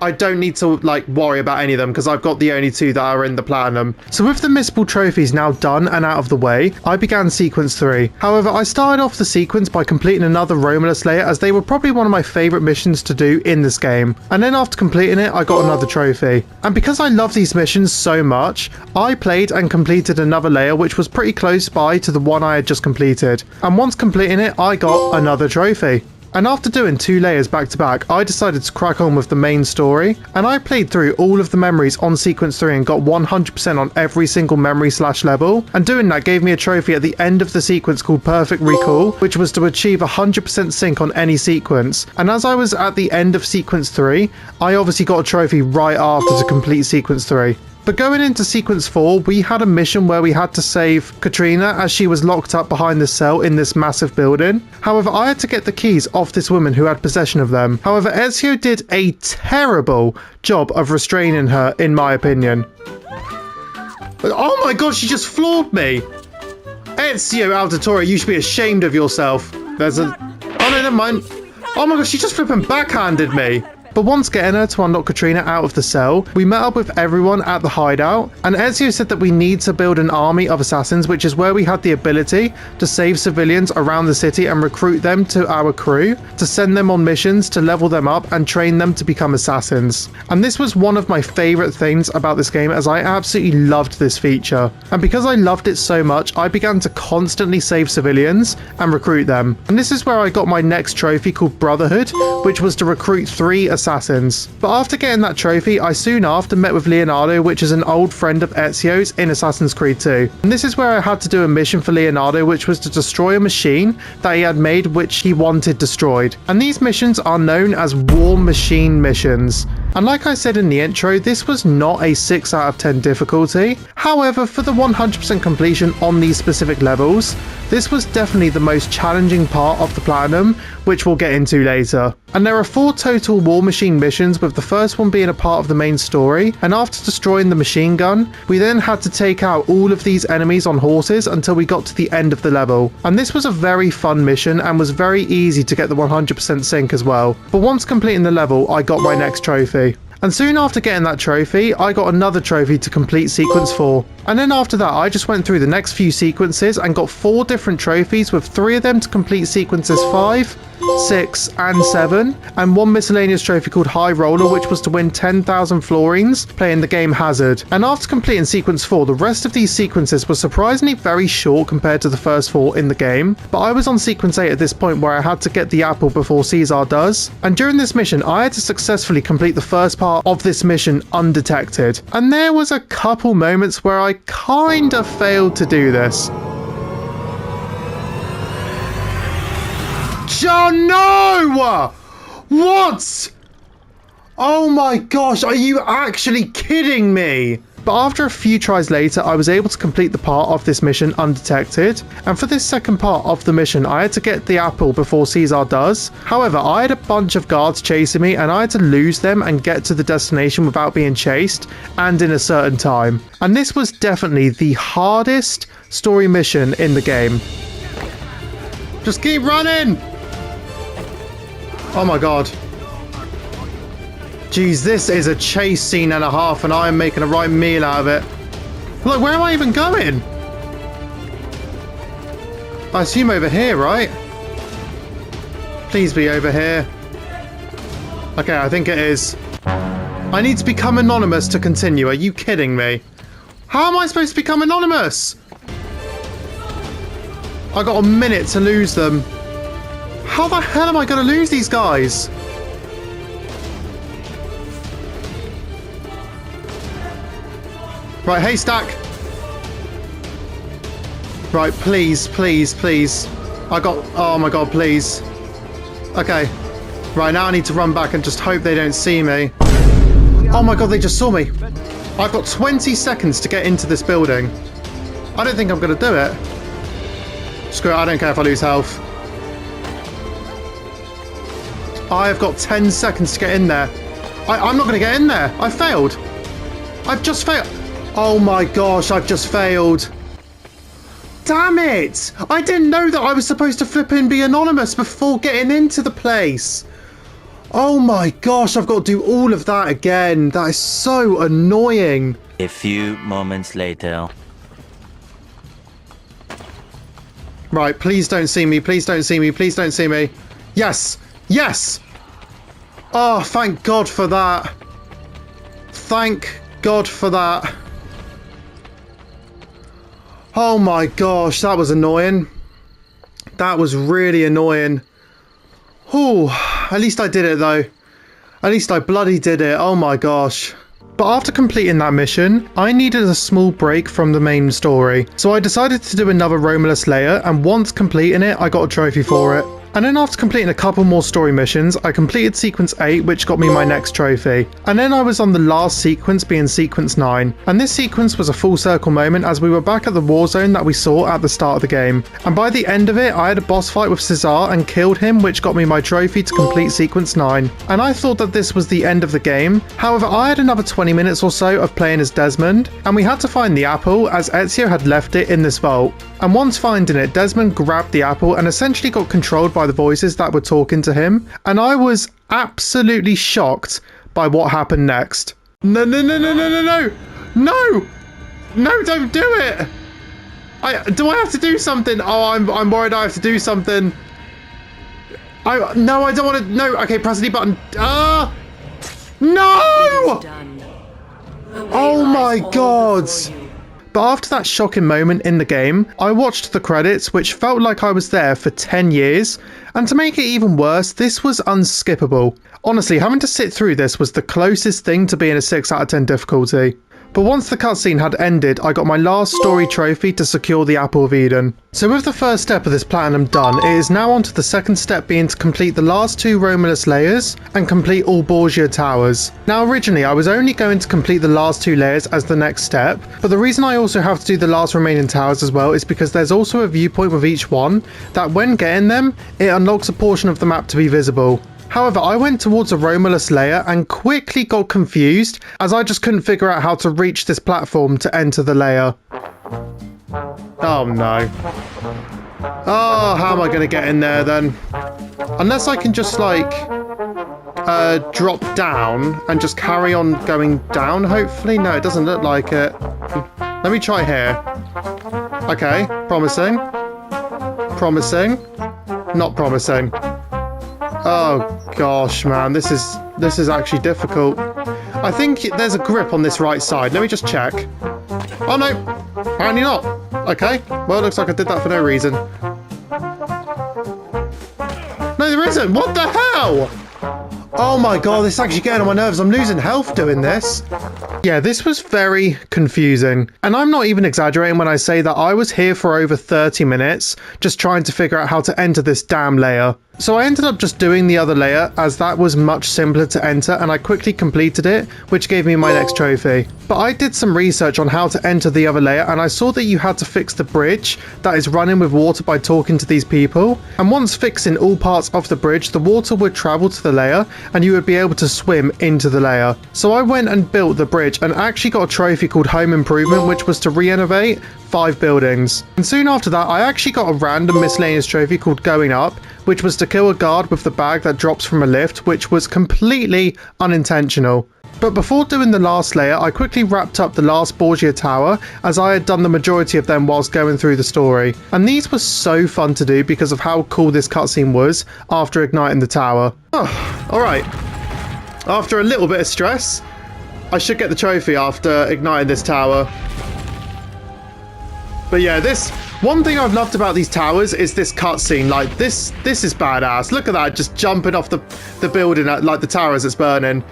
I don't need to like worry about any of them because I've got the only 2 that are in the platinum. So with the missable trophies now done and out of the way, I began sequence 3. However, I started off the sequence by completing another Romulus layer, as they were probably one of my favourite missions to do in this game. And then after completing it, I got another trophy. And because I love these missions so much, I played and completed another layer which was pretty close by to the one I had just completed. And once completing it, I got another trophy. And after doing 2 layers back to back, I decided to crack on with the main story, and I played through all of the memories on sequence 3 and got 100% on every single memory / level, and doing that gave me a trophy at the end of the sequence called Perfect Recall, which was to achieve 100% sync on any sequence. And as I was at the end of sequence 3, I obviously got a trophy right after to complete sequence 3. But going into sequence 4, we had a mission where we had to save Katrina as she was locked up behind the cell in this massive building. However, I had to get the keys off this woman who had possession of them. However, Ezio did a terrible job of restraining her, in my opinion. Oh my god, she just floored me! Ezio Auditore, you should be ashamed of yourself. There's a... Oh no, never mind. Oh my god, she just flipping backhanded me. But once getting her to unlock Katrina out of the cell, we met up with everyone at the hideout, and Ezio said that we need to build an army of assassins, which is where we had the ability to save civilians around the city and recruit them to our crew, to send them on missions, to level them up and train them to become assassins. And this was one of my favourite things about this game, as I absolutely loved this feature. And because I loved it so much, I began to constantly save civilians and recruit them. And this is where I got my next trophy called Brotherhood, which was to recruit 3 assassins. But after getting that trophy, I soon after met with Leonardo, which is an old friend of Ezio's in Assassin's Creed 2. And this is where I had to do a mission for Leonardo, which was to destroy a machine that he had made which he wanted destroyed. And these missions are known as War Machine missions. And like I said in the intro, this was not a 6 out of 10 difficulty. However, for the 100% completion on these specific levels, this was definitely the most challenging part of the Platinum, which we'll get into later. And there are 4 total War Machine missions, with the first one being a part of the main story, and after destroying the machine gun, we then had to take out all of these enemies on horses until we got to the end of the level. And this was a very fun mission and was very easy to get the 100% sync as well. But once completing the level, I got my next trophy. And soon after getting that trophy, I got another trophy to complete sequence 4. And then after that, I just went through the next few sequences and got 4 different trophies, with 3 of them to complete sequences 5, 6 and 7, and 1 miscellaneous trophy called High Roller, which was to win 10,000 florins playing the game Hazard. And after completing sequence 4, the rest of these sequences were surprisingly very short compared to the first 4 in the game, but I was on sequence 8 at this point, where I had to get the apple before Caesar does. And during this mission, I had to successfully complete the first part of this mission undetected, and there was a couple moments where I kinda failed to do this. Oh no! What? Oh my gosh, are you actually kidding me? But after a few tries later, I was able to complete the part of this mission undetected. And for this second part of the mission, I had to get the apple before Caesar does. However, I had a bunch of guards chasing me and I had to lose them and get to the destination without being chased and in a certain time. And this was definitely the hardest story mission in the game. Just keep running! Oh my god. Jeez, this is a chase scene and a half and I am making a right meal out of it. Look, where am I even going? I assume over here, right? Please be over here. Okay, I think it is. I need to become anonymous to continue. Are you kidding me? How am I supposed to become anonymous? I got a minute to lose them. How the hell am I going to lose these guys? Right, haystack. Right, please, please, please. Oh my god, please. Okay. Right, now I need to run back and just hope they don't see me. Oh my god, they just saw me. I've got 20 seconds to get into this building. I don't think I'm going to do it. Screw it, I don't care if I lose health. I've got 10 seconds to get in there. I'm not going to get in there. I failed. I've just failed. Oh my gosh, I've just failed. Damn it! I didn't know that I was supposed to flip and be anonymous before getting into the place. Oh my gosh, I've got to do all of that again. That is so annoying. A few moments later. Right, please don't see me, please don't see me, please don't see me. Yes! Yes! Oh, thank God for that. Thank God for that. Oh my gosh, that was annoying. That was really annoying. Whew, at least I did it though. At least I bloody did it, oh my gosh. But after completing that mission, I needed a small break from the main story. So I decided to do another Romulus layer, and once completing it, I got a trophy for it. And then after completing a couple more story missions, I completed sequence 8, which got me my next trophy. And then I was on the last sequence, being sequence 9. And this sequence was a full circle moment as we were back at the war zone that we saw at the start of the game. And by the end of it, I had a boss fight with Caesar and killed him, which got me my trophy to complete sequence 9. And I thought that this was the end of the game. However, I had another 20 minutes or so of playing as Desmond, and we had to find the apple as Ezio had left it in this vault. And once finding it, Desmond grabbed the apple and essentially got controlled by the voices that were talking to him, and I was absolutely shocked by what happened next. No, no, no, no, no, no, no! No! No, don't do it! Do I have to do something? Oh, I'm worried I have to do something. No, I don't want to. No, okay, press the button. No! Oh my god! But after that shocking moment in the game, I watched the credits, which felt like I was there for 10 years, and to make it even worse, this was unskippable. Honestly, having to sit through this was the closest thing to being a 6 out of 10 difficulty. But once the cutscene had ended, I got my last story trophy to secure the Apple of Eden. So with the first step of this platinum done, it is now on to the second step, being to complete the last 2 Romulus layers and complete all Borgia towers. Now originally I was only going to complete the last 2 layers as the next step, but the reason I also have to do the last remaining towers as well is because there's also a viewpoint with each one that when getting them, it unlocks a portion of the map to be visible. However, I went towards a Romulus layer and quickly got confused as I just couldn't figure out how to reach this platform to enter the layer. Oh no. Oh, how am I going to get in there then? Unless I can just like drop down and just carry on going down, hopefully. No, it doesn't look like it. Let me try here. Okay, promising. Promising. Not promising. Oh gosh, man, this is actually difficult. I think there's a grip on this right side. Let me just check. Oh no, apparently not. Okay, well, it looks like I did that for no reason. No, there isn't. What the hell? Oh my god, this is actually getting on my nerves. I'm losing health doing this. Yeah, this was very confusing. And I'm not even exaggerating when I say that I was here for over 30 minutes just trying to figure out how to enter this damn layer. So I ended up just doing the other layer as that was much simpler to enter, and I quickly completed it, which gave me my next trophy. But I did some research on how to enter the other layer, and I saw that you had to fix the bridge that is running with water by talking to these people. And once fixing all parts of the bridge, the water would travel to the layer and you would be able to swim into the layer. So I went and built the bridge and actually got a trophy called Home Improvement, which was to renovate 5 buildings. And soon after that, I actually got a random miscellaneous trophy called Going Up, which was to kill a guard with the bag that drops from a lift, which was completely unintentional. But before doing the last layer, I quickly wrapped up the last Borgia tower, as I had done the majority of them whilst going through the story. And these were so fun to do because of how cool this cutscene was after igniting the tower. Oh, alright. After a little bit of stress, I should get the trophy after igniting this tower. But yeah, one thing I've loved about these towers is this cutscene. Like, this is badass. Look at that, just jumping off the building at, like, the tower as it's burning.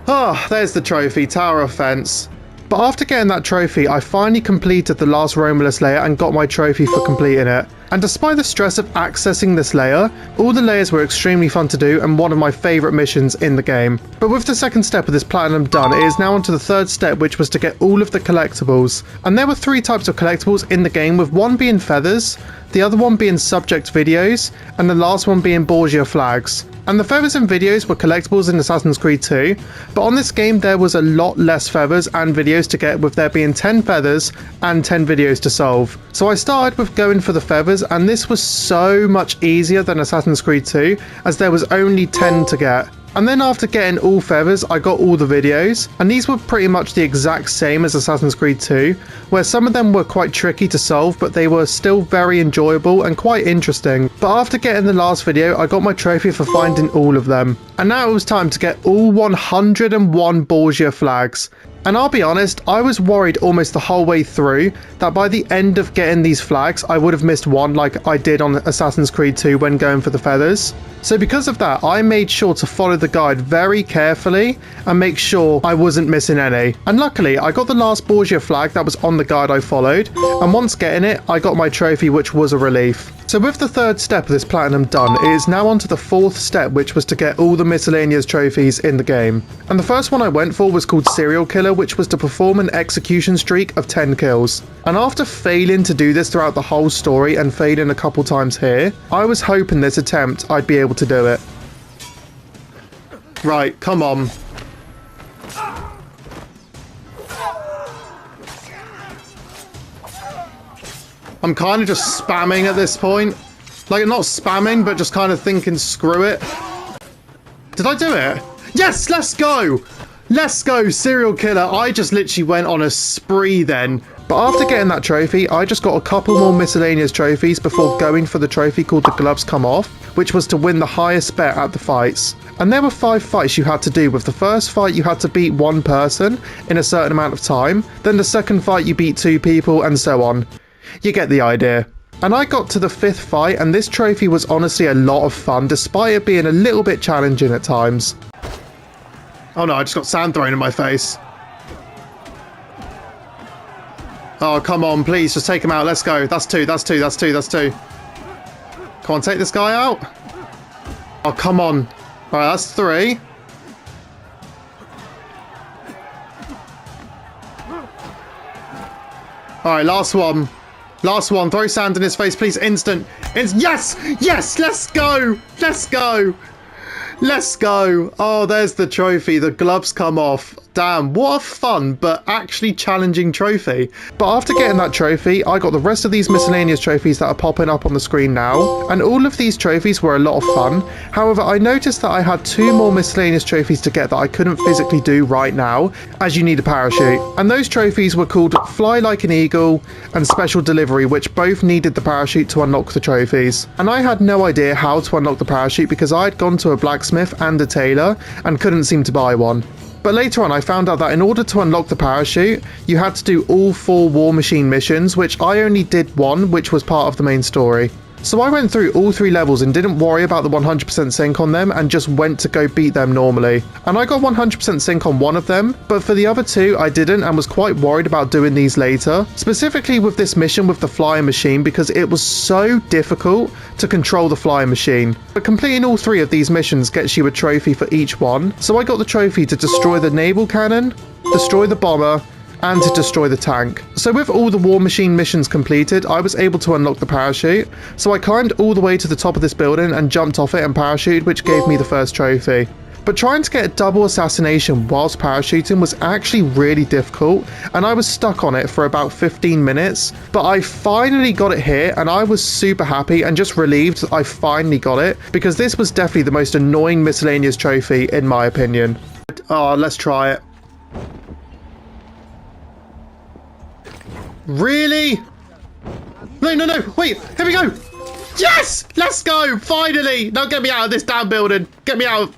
Oh, there's the trophy, Tower of Fence. But after getting that trophy, I finally completed the last Romulus layer and got my trophy for completing it. And despite the stress of accessing this layer, all the layers were extremely fun to do and one of my favourite missions in the game. But with the second step of this platinum done, it is now on to the third step, which was to get all of the collectibles. And there were 3 types of collectibles in the game, with one being feathers, the other one being subject videos, and the last one being Borgia flags. And the feathers and videos were collectibles in Assassin's Creed 2, but on this game there was a lot less feathers and videos to get, with there being 10 feathers and 10 videos to solve. So I started with going for the feathers, and this was so much easier than Assassin's Creed 2, as there was only 10 to get. And then after getting all feathers, I got all the videos, and these were pretty much the exact same as Assassin's Creed 2, where some of them were quite tricky to solve, but they were still very enjoyable and quite interesting. But after getting the last video, I got my trophy for finding all of them. And now it was time to get all 101 Borgia flags. And I'll be honest, I was worried almost the whole way through that by the end of getting these flags, I would have missed one like I did on Assassin's Creed 2 when going for the feathers. So because of that, I made sure to follow the guide very carefully and make sure I wasn't missing any. And luckily, I got the last Borgia flag that was on the guide I followed, and once getting it, I got my trophy, which was a relief. So with the third step of this platinum done, it is now on to the fourth step, which was to get all the miscellaneous trophies in the game. And the first one I went for was called Serial Killer, which was to perform an execution streak of 10 kills. And after failing to do this throughout the whole story and failing a couple times here, I was hoping this attempt I'd be able to do it. Right, come on. I'm kind of just spamming at this point. Like, not spamming, but just kind of thinking, screw it. Did I do it? Yes, let's go! Let's go, Serial Killer. I just literally went on a spree then. But after getting that trophy, I just got a couple more miscellaneous trophies before going for the trophy called The Gloves Come Off, which was to win the highest bet at the fights. And there were 5 fights you had to do. With the first fight, you had to beat 1 person in a certain amount of time. Then the second fight, you beat 2 people, and so on. You get the idea. And I got to the 5th fight, and this trophy was honestly a lot of fun, despite it being a little bit challenging at times. Oh no, I just got sand thrown in my face. Oh, come on, please, just take him out. Let's go. That's 2, that's 2, that's 2, that's 2. Come on, take this guy out. Oh, come on. Alright, that's 3. Alright, last one. Last one. Throw sand in his face, please. Instant. Yes! Yes! Let's go! Let's go! Let's go! Oh, there's the trophy. The gloves come off. Damn, what a fun but actually challenging trophy. But after getting that trophy, I got the rest of these miscellaneous trophies that are popping up on the screen now. And all of these trophies were a lot of fun. However, I noticed that I had 2 more miscellaneous trophies to get that I couldn't physically do right now, as you need a parachute. And those trophies were called Fly Like an Eagle and Special Delivery, which both needed the parachute to unlock the trophies. And I had no idea how to unlock the parachute because I had gone to a blacksmith and a tailor and couldn't seem to buy one. But later on I found out that in order to unlock the parachute, you had to do all 4 War Machine missions, which I only did 1, which was part of the main story. So I went through all 3 levels and didn't worry about the 100% sync on them and just went to go beat them normally. And I got 100% sync on one of them, but for the other 2 I didn't and was quite worried about doing these later. Specifically with this mission with the flying machine because it was so difficult to control the flying machine. But completing all 3 of these missions gets you a trophy for each one. So I got the trophy to destroy the naval cannon, destroy the bomber, and to destroy the tank. So with all the war machine missions completed, I was able to unlock the parachute. So I climbed all the way to the top of this building and jumped off it and parachuted, which gave me the first trophy. But trying to get a double assassination whilst parachuting was actually really difficult, and I was stuck on it for about 15 minutes. But I finally got it here, and I was super happy and just relieved that I finally got it, because this was definitely the most annoying miscellaneous trophy in my opinion. Oh, let's try it. Really? No, wait, here we go. Yes, let's go, finally. Now get me out of this damn building. Get me out.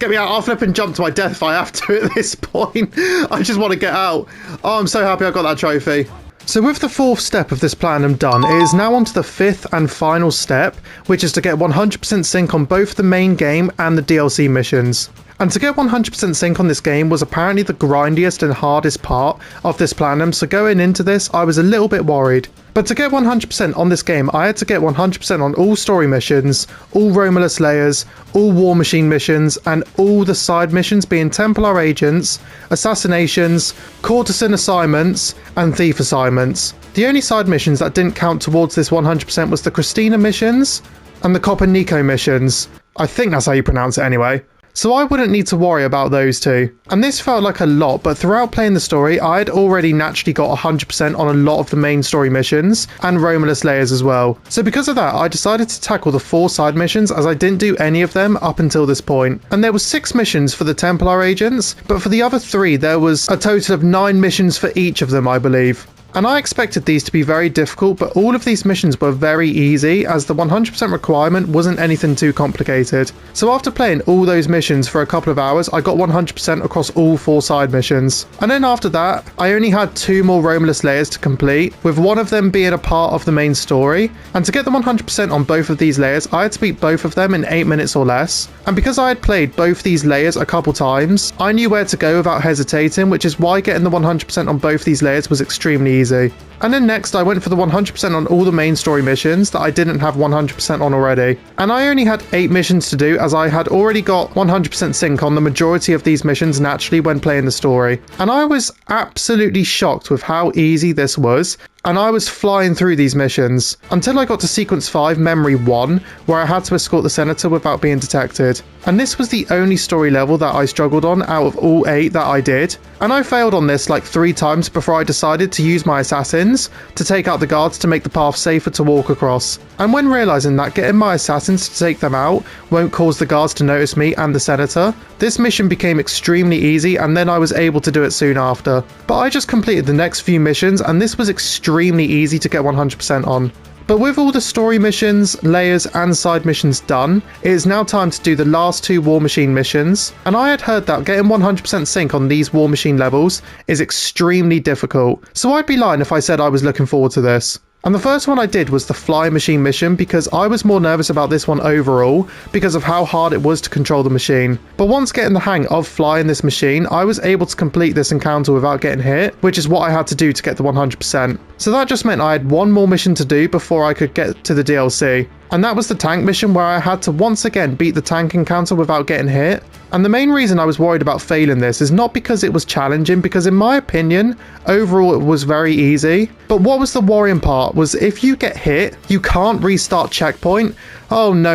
I'll flip and jump to my death if I have to at this point. I just want to get out. Oh, I'm so happy I got that trophy. So with the 4th step of this platinum done, it is now on to the 5th and final step, which is to get 100% sync on both the main game and the DLC missions. And to get 100% sync on this game was apparently the grindiest and hardest part of this platinum, so going into this I was a little bit worried. But to get 100% on this game, I had to get 100% on all story missions, all Romulus layers, all war machine missions, and all the side missions being Templar agents, assassinations, courtesan assignments, and thief assignments. The only side missions that didn't count towards this 100% was the Christina missions and the Copper Nico missions. I think that's how you pronounce it anyway. So I wouldn't need to worry about those 2. And this felt like a lot, but throughout playing the story, I had already naturally got 100% on a lot of the main story missions and Romulus layers as well. So because of that, I decided to tackle the 4 side missions as I didn't do any of them up until this point. And there was 6 missions for the Templar agents, but for the other 3, there was a total of 9 missions for each of them, I believe. And I expected these to be very difficult, but all of these missions were very easy as the 100% requirement wasn't anything too complicated. So after playing all those missions for a couple of hours, I got 100% across all 4 side missions. And then after that, I only had 2 more Romulus layers to complete, with one of them being a part of the main story. And to get the 100% on both of these layers, I had to beat both of them in 8 minutes or less. And because I had played both these layers a couple times, I knew where to go without hesitating, which is why getting the 100% on both these layers was extremely easy. And then next I went for the 100% on all the main story missions that I didn't have 100% on already. And I only had 8 missions to do as I had already got 100% sync on the majority of these missions naturally when playing the story. And I was absolutely shocked with how easy this was. And I was flying through these missions until I got to sequence 5 memory 1 where I had to escort the senator without being detected. And this was the only story level that I struggled on out of all 8 that I did. And I failed on this like 3 times before I decided to use my assassins to take out the guards to make the path safer to walk across. And when realizing that getting my assassins to take them out won't cause the guards to notice me and the senator, this mission became extremely easy and then I was able to do it soon after. But I just completed the next few missions and this was extremely easy to get 100% on. But with all the story missions, layers and side missions done, it is now time to do the last 2 War Machine missions, and I had heard that getting 100% sync on these War Machine levels is extremely difficult, so I'd be lying if I said I was looking forward to this. And the first one I did was the Fly Machine mission because I was more nervous about this one overall because of how hard it was to control the machine. But once getting the hang of flying this machine, I was able to complete this encounter without getting hit, which is what I had to do to get the 100%. So that just meant I had one more mission to do before I could get to the DLC. And that was the tank mission where I had to once again beat the tank encounter without getting hit. And the main reason I was worried about failing this is not because it was challenging, because in my opinion, overall it was very easy. But what was the worrying part was if you get hit, you can't restart checkpoint. Oh no.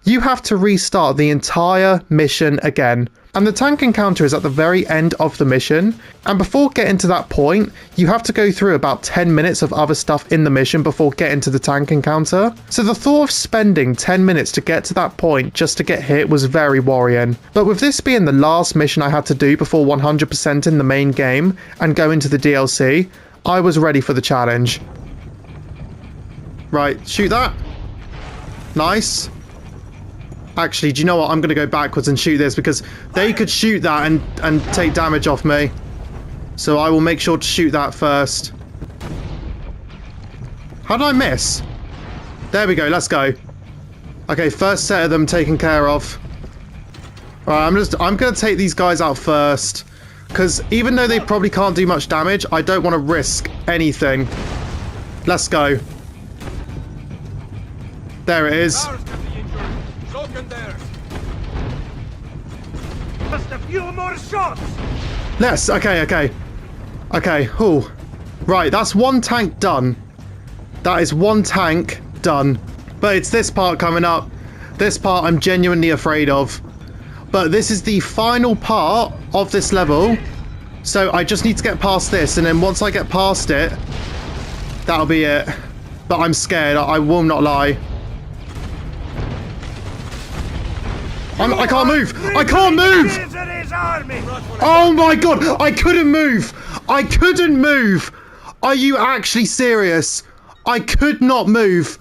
You have to restart the entire mission again. And the tank encounter is at the very end of the mission, and before getting to that point, you have to go through about 10 minutes of other stuff in the mission before getting to the tank encounter. So the thought of spending 10 minutes to get to that point just to get hit was very worrying. But with this being the last mission I had to do before 100% in the main game and go into the DLC, I was ready for the challenge. Right, shoot that. Nice. Actually, do you know what? I'm going to go backwards and shoot this because they could shoot that and take damage off me. So I will make sure to shoot that first. How did I miss? There we go, let's go. Okay, first set of them taken care of. Alright, I'm gonna take these guys out first. Because even though they probably can't do much damage, I don't want to risk anything. Let's go. There it is. Just a few more shots. Let's, okay. Oh. Right, that's one tank done. That is one tank done. But it's this part coming up. This part I'm genuinely afraid of. But this is the final part of this level. So I just need to get past this. And then once I get past it, that'll be it. But I'm scared. I will not lie. I can't move. I can't move. Oh my god. I couldn't move. I couldn't move. Are you actually serious? I could not move.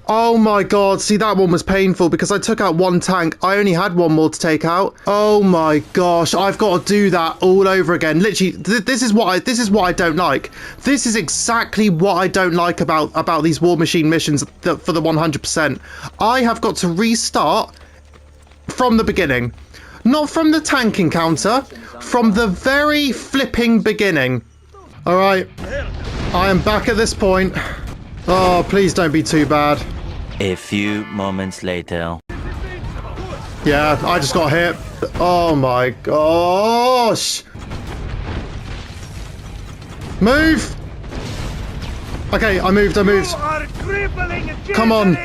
Oh my god, see that one was painful because I took out one tank. I only had one more to take out. Oh my gosh, I've got to do that all over again. Literally, this is what I don't like. This is exactly what I don't like about these War Machine missions for the 100%. I have got to restart from the beginning. Not from the tank encounter, from the very flipping beginning. All right, I am back at this point. Oh, please don't be too bad. A few moments later. Yeah, I just got hit. Oh my gosh. Move. Okay, I moved. Come on.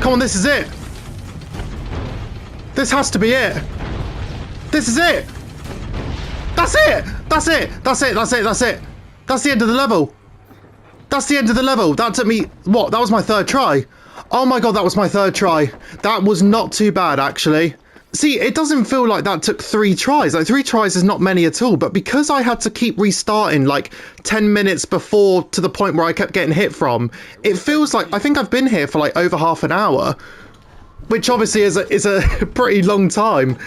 Come on, this is it. This has to be it. This is it. That's it. That's it. That's it. That's it. That's it. That's the end of the level. That's the end of the level. That took me, what? That was my third try. Oh my god, that was my third try. That was not too bad, actually. See, it doesn't feel like that took 3 tries. Like, 3 tries is not many at all. But because I had to keep restarting, like, 10 minutes before to the point where I kept getting hit from, it feels like, I think I've been here for, like, over half an hour. Which obviously is a pretty long time.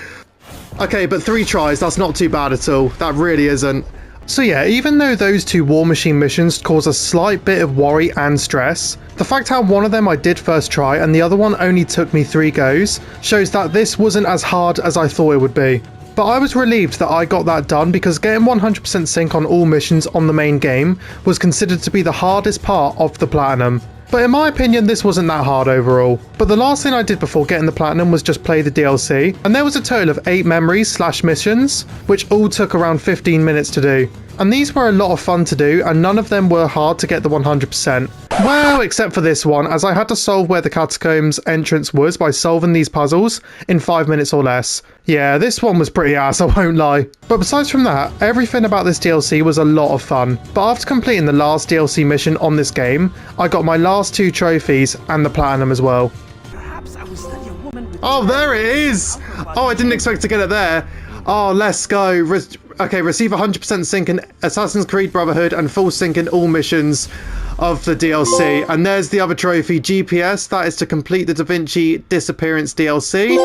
Okay, but 3 tries, that's not too bad at all. That really isn't. So yeah, even though those 2 War Machine missions cause a slight bit of worry and stress, the fact how one of them I did first try and the other one only took me 3 goes shows that this wasn't as hard as I thought it would be. But I was relieved that I got that done because getting 100% sync on all missions on the main game was considered to be the hardest part of the Platinum. But in my opinion, this wasn't that hard overall. But the last thing I did before getting the Platinum was just play the DLC, and there was a total of 8 memories/missions, which all took around 15 minutes to do. And these were a lot of fun to do, and none of them were hard to get the 100%. Well, except for this one, as I had to solve where the catacombs entrance was by solving these puzzles in 5 minutes or less. Yeah, this one was pretty ass, I won't lie. But besides from that, everything about this DLC was a lot of fun. But after completing the last DLC mission on this game, I got my last 2 trophies and the Platinum as well. Oh, there it is! Oh, I didn't expect to get it there. Oh, let's go. Okay, receive 100% sync in Assassin's Creed Brotherhood and full sync in all missions of the DLC. And there's the other trophy, GPS. That is to complete the Da Vinci Disappearance DLC.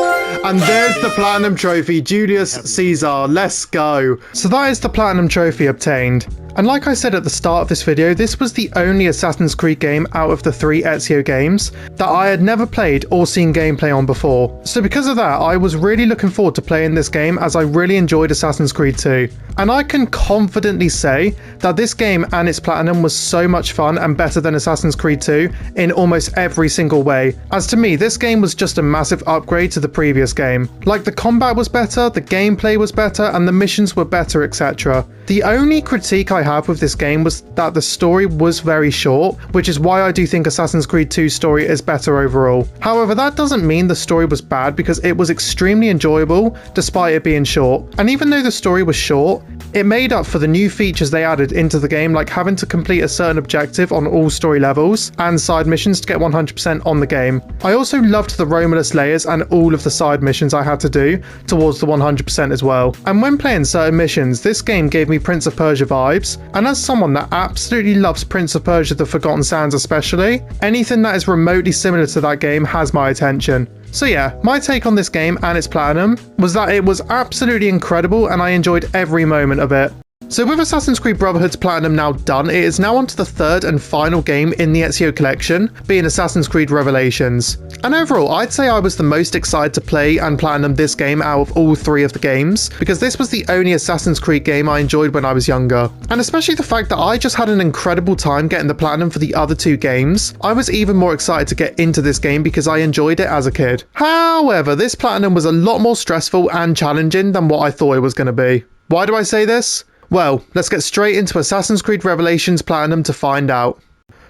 And there's the Platinum Trophy, Julius Caesar. Let's go. So that is the Platinum Trophy obtained. And like I said at the start of this video, this was the only Assassin's Creed game out of the 3 Ezio games that I had never played or seen gameplay on before. So because of that, I was really looking forward to playing this game as I really enjoyed Assassin's Creed 2. And I can confidently say that this game and its Platinum was so much fun and better than Assassin's Creed 2 in almost every single way. As to me, this game was just a massive upgrade to the previous game. Like, the combat was better, the gameplay was better, and the missions were better, etc. The only critique I have with this game was that the story was very short, which is why I do think Assassin's Creed 2's story is better overall. However, that doesn't mean the story was bad because it was extremely enjoyable despite it being short. And even though the story was short, it made up for the new features they added into the game, like having to complete a certain objective on all story levels and side missions to get 100% on the game. I also loved the Romulus layers and all of the side missions I had to do towards the 100% as well. And when playing certain missions, this game gave me Prince of Persia vibes, and as someone that absolutely loves Prince of Persia The Forgotten Sands especially, anything that is remotely similar to that game has my attention. So yeah, my take on this game and its Platinum was that it was absolutely incredible and I enjoyed every moment of it. So with Assassin's Creed Brotherhood's Platinum now done, it is now on to the third and final game in the Ezio collection, being Assassin's Creed Revelations. And overall, I'd say I was the most excited to play and Platinum this game out of all three of the games, because this was the only Assassin's Creed game I enjoyed when I was younger. And especially the fact that I just had an incredible time getting the Platinum for the other two games, I was even more excited to get into this game because I enjoyed it as a kid. However, this Platinum was a lot more stressful and challenging than what I thought it was going to be. Why do I say this? Well, let's get straight into Assassin's Creed Revelations Platinum to find out.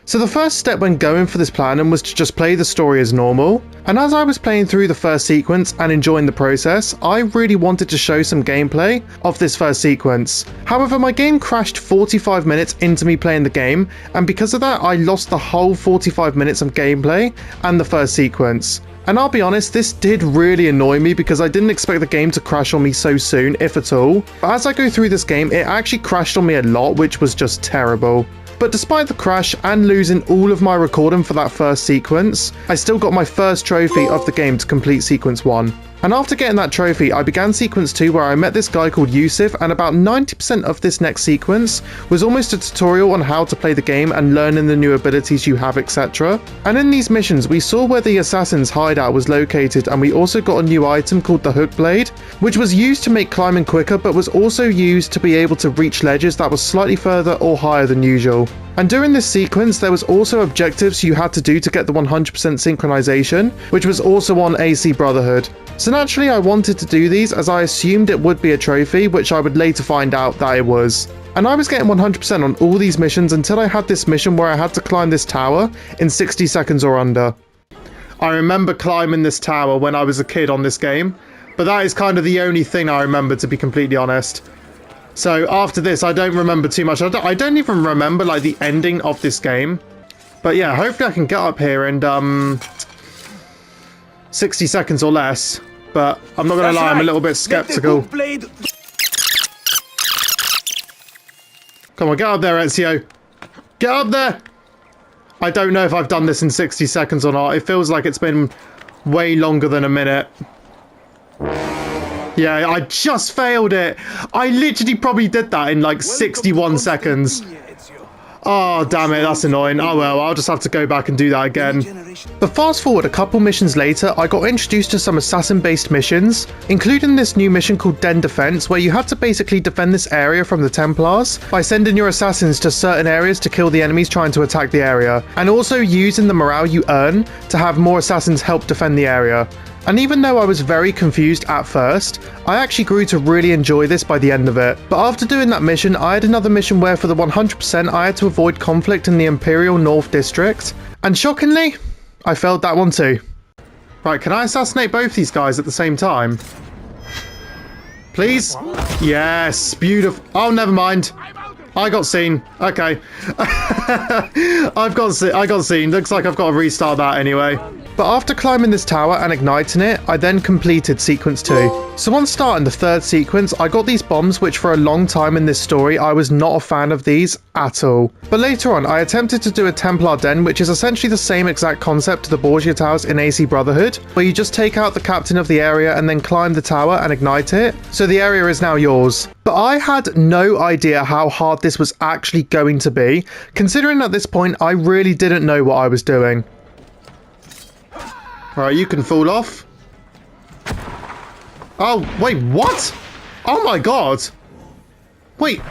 So the first step when going for this Platinum was to just play the story as normal, and as I was playing through the first sequence and enjoying the process, I really wanted to show some gameplay of this first sequence. However, my game crashed 45 minutes into me playing the game, and because of that I lost the whole 45 minutes of gameplay and the first sequence. And I'll be honest, this did really annoy me because I didn't expect the game to crash on me so soon, if at all. But as I go through this game, it actually crashed on me a lot, which was just terrible. But despite the crash and losing all of my recording for that first sequence, I still got my first trophy of the game to complete sequence 1. And after getting that trophy, I began sequence 2 where I met this guy called Yusuf, and about 90% of this next sequence was almost a tutorial on how to play the game and learning the new abilities you have, etc. And in these missions, we saw where the assassin's hideout was located, and we also got a new item called the hook blade, which was used to make climbing quicker, but was also used to be able to reach ledges that was slightly further or higher than usual. And during this sequence, there was also objectives you had to do to get the 100% synchronization, which was also on AC Brotherhood. So naturally I wanted to do these as I assumed it would be a trophy, which I would later find out that it was. And I was getting 100% on all these missions until I had this mission where I had to climb this tower in 60 seconds or under. I remember climbing this tower when I was a kid on this game, but that is kind of the only thing I remember, to be completely honest. So after this, I don't remember too much. I don't even remember like the ending of this game. But yeah, hopefully I can get up here in 60 seconds or less. But I'm not going to lie, I'm a little bit skeptical. Come on, get up there, Ezio. Get up there! I don't know if I've done this in 60 seconds or not. It feels like it's been way longer than a minute. Yeah, I just failed it. I literally probably did that in like 61 seconds. Oh, damn it, that's annoying. Oh well, I'll just have to go back and do that again. But fast forward a couple missions later, I got introduced to some assassin-based missions, including this new mission called Den Defense, where you had to basically defend this area from the Templars by sending your assassins to certain areas to kill the enemies trying to attack the area, and also using the morale you earn to have more assassins help defend the area. And even though I was very confused at first, I actually grew to really enjoy this by the end of it. But after doing that mission, I had another mission where for the 100% I had to avoid conflict in the Imperial North District. And shockingly, I failed that one too. Right, can I assassinate both these guys at the same time? Please? Yes, beautiful. Oh, never mind. I got seen. Okay. I got seen. Looks like I've got to restart that anyway. But after climbing this tower and igniting it, I then completed sequence 2. So once starting the third sequence, I got these bombs, which for a long time in this story, I was not a fan of these at all. But later on, I attempted to do a Templar Den, which is essentially the same exact concept to the Borgia Towers in AC Brotherhood, where you just take out the captain of the area and then climb the tower and ignite it. So the area is now yours. But I had no idea how hard this was actually going to be, considering at this point, I really didn't know what I was doing. Alright, you can fall off. Oh, wait, what? Oh my god. Wait.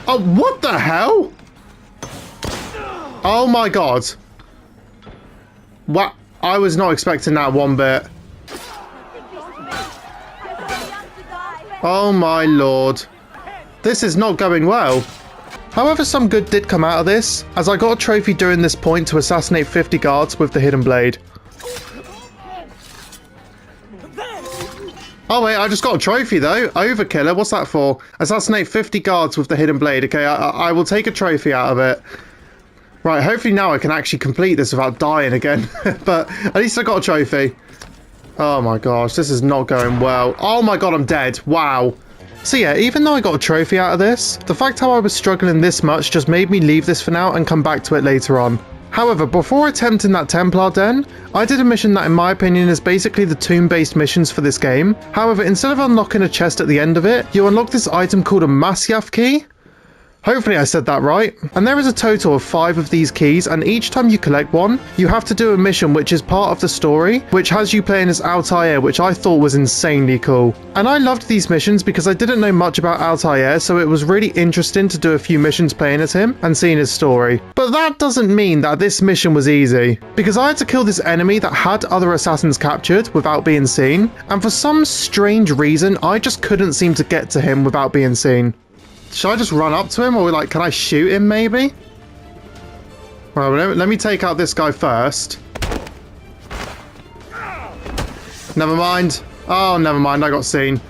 Oh, what the hell? Oh my god. What? I was not expecting that one bit. Oh my lord. This is not going well. However, some good did come out of this, as I got a trophy during this point to assassinate 50 guards with the hidden blade. Oh wait, I just got a trophy though. Overkiller, what's that for? Assassinate 50 guards with the hidden blade. Okay, I will take a trophy out of it. Right, hopefully now I can actually complete this without dying again. But at least I got a trophy. Oh my gosh, this is not going well. Oh my god, I'm dead. Wow. So yeah, even though I got a trophy out of this, the fact how I was struggling this much just made me leave this for now and come back to it later on. However, before attempting that Templar Den, I did a mission that in my opinion is basically the tomb-based missions for this game. However, instead of unlocking a chest at the end of it, you unlock this item called a Masyaf key. Hopefully I said that right. And there is a total of 5 of these keys, and each time you collect one, you have to do a mission which is part of the story, which has you playing as Altair, which I thought was insanely cool. And I loved these missions because I didn't know much about Altair, so it was really interesting to do a few missions playing as him and seeing his story. But that doesn't mean that this mission was easy, because I had to kill this enemy that had other assassins captured without being seen, and for some strange reason, I just couldn't seem to get to him without being seen. Should I just run up to him, or like, can I shoot him maybe? Well, let me take out this guy first. Never mind. Oh, never mind, I got seen.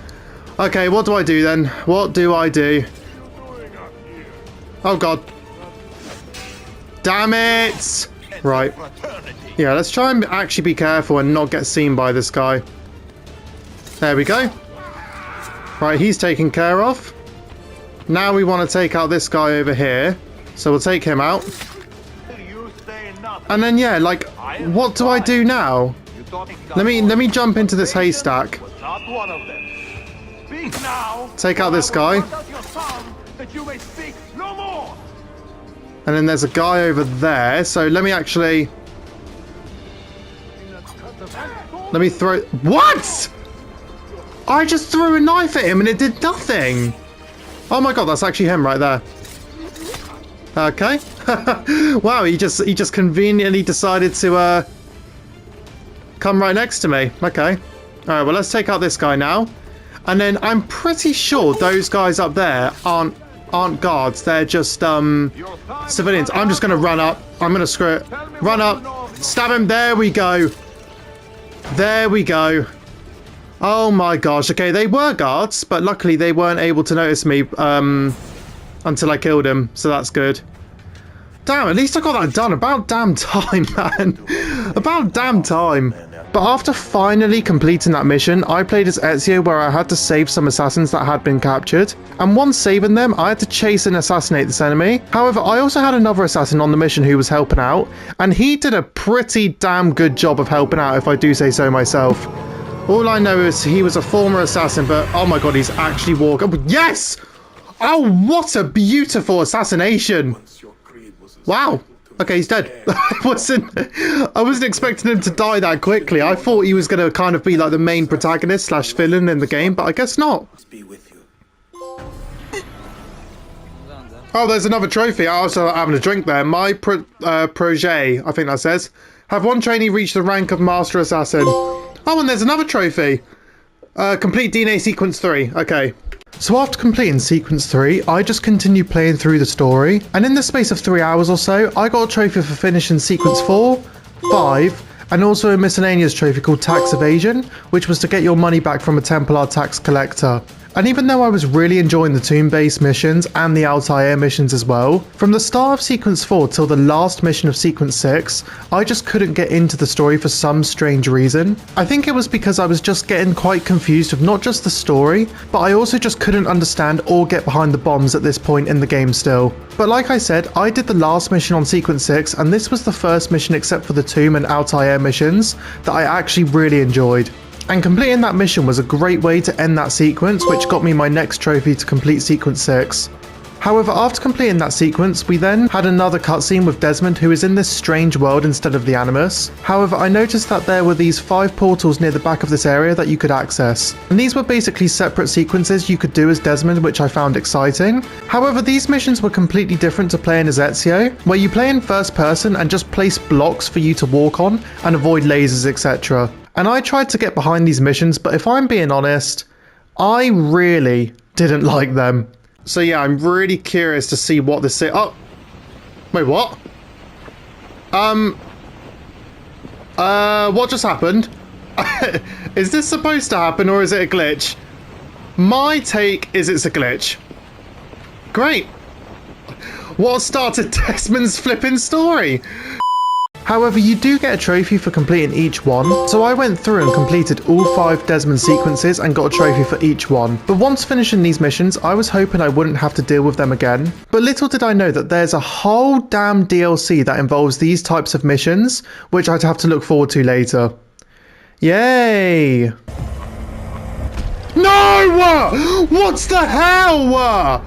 Okay, what do I do then? What do I do? Oh god. Damn it! Right. Yeah, let's try and actually be careful and not get seen by this guy. There we go. Right, he's taken care of. Now we want to take out this guy over here. So we'll take him out. And then yeah, like, what do I do now? Let me jump into this haystack. Take out this guy. And then there's a guy over there. So let me actually... Let me throw... What?! I just threw a knife at him and it did nothing! Oh my god, that's actually him right there. Okay. Wow, he just conveniently decided to come right next to me. Okay. Alright, well let's take out this guy now. And then I'm pretty sure those guys up there aren't guards, they're just civilians. I'm just gonna run up. I'm gonna screw it. Run up. Stab him. There we go. There we go. Oh my gosh, okay, they were guards, but luckily they weren't able to notice me until I killed him, so that's good. Damn, at least I got that done. About damn time, man. About damn time. But after finally completing that mission, I played as Ezio, where I had to save some assassins that had been captured. And once saving them, I had to chase and assassinate this enemy. However, I also had another assassin on the mission who was helping out, and he did a pretty damn good job of helping out, if I do say so myself. All I know is he was a former assassin, but oh my god, he's actually walking. Yes! Oh, what a beautiful assassination! Wow. Okay, he's dead. I wasn't expecting him to die that quickly. I thought he was going to kind of be like the main protagonist / villain in the game, but I guess not. Oh, there's another trophy. I also having a drink there. My protege, I think that says. Have one trainee reach the rank of Master Assassin. Oh, and there's another trophy. Complete DNA Sequence 3. Okay. So after completing Sequence 3, I just continued playing through the story. And in the space of 3 hours or so, I got a trophy for finishing Sequence 4, 5, and also a miscellaneous trophy called Tax Evasion, which was to get your money back from a Templar tax collector. And even though I was really enjoying the tomb-based missions and the Altair missions as well, from the start of Sequence 4 till the last mission of Sequence 6, I just couldn't get into the story for some strange reason. I think it was because I was just getting quite confused with not just the story, but I also just couldn't understand or get behind the bombs at this point in the game still. But like I said, I did the last mission on Sequence 6, and this was the first mission except for the Tomb and Altair missions that I actually really enjoyed. And completing that mission was a great way to end that sequence, which got me my next trophy to complete Sequence 6. However, after completing that sequence, we then had another cutscene with Desmond, who is in this strange world instead of the Animus. However, I noticed that there were these 5 portals near the back of this area that you could access. And these were basically separate sequences you could do as Desmond, which I found exciting. However, these missions were completely different to playing as Ezio, where you play in first person and just place blocks for you to walk on and avoid lasers, etc. And I tried to get behind these missions, but if I'm being honest, I really didn't like them. So yeah, I'm really curious to see what this is. Oh, wait, what? What just happened? Is this supposed to happen or is it a glitch? My take is it's a glitch. Great. What started Desmond's flipping story? However, you do get a trophy for completing each one, so I went through and completed all 5 Desmond sequences and got a trophy for each one. But once finishing these missions, I was hoping I wouldn't have to deal with them again. But little did I know that there's a whole damn DLC that involves these types of missions, which I'd have to look forward to later. Yay! No! What the hell?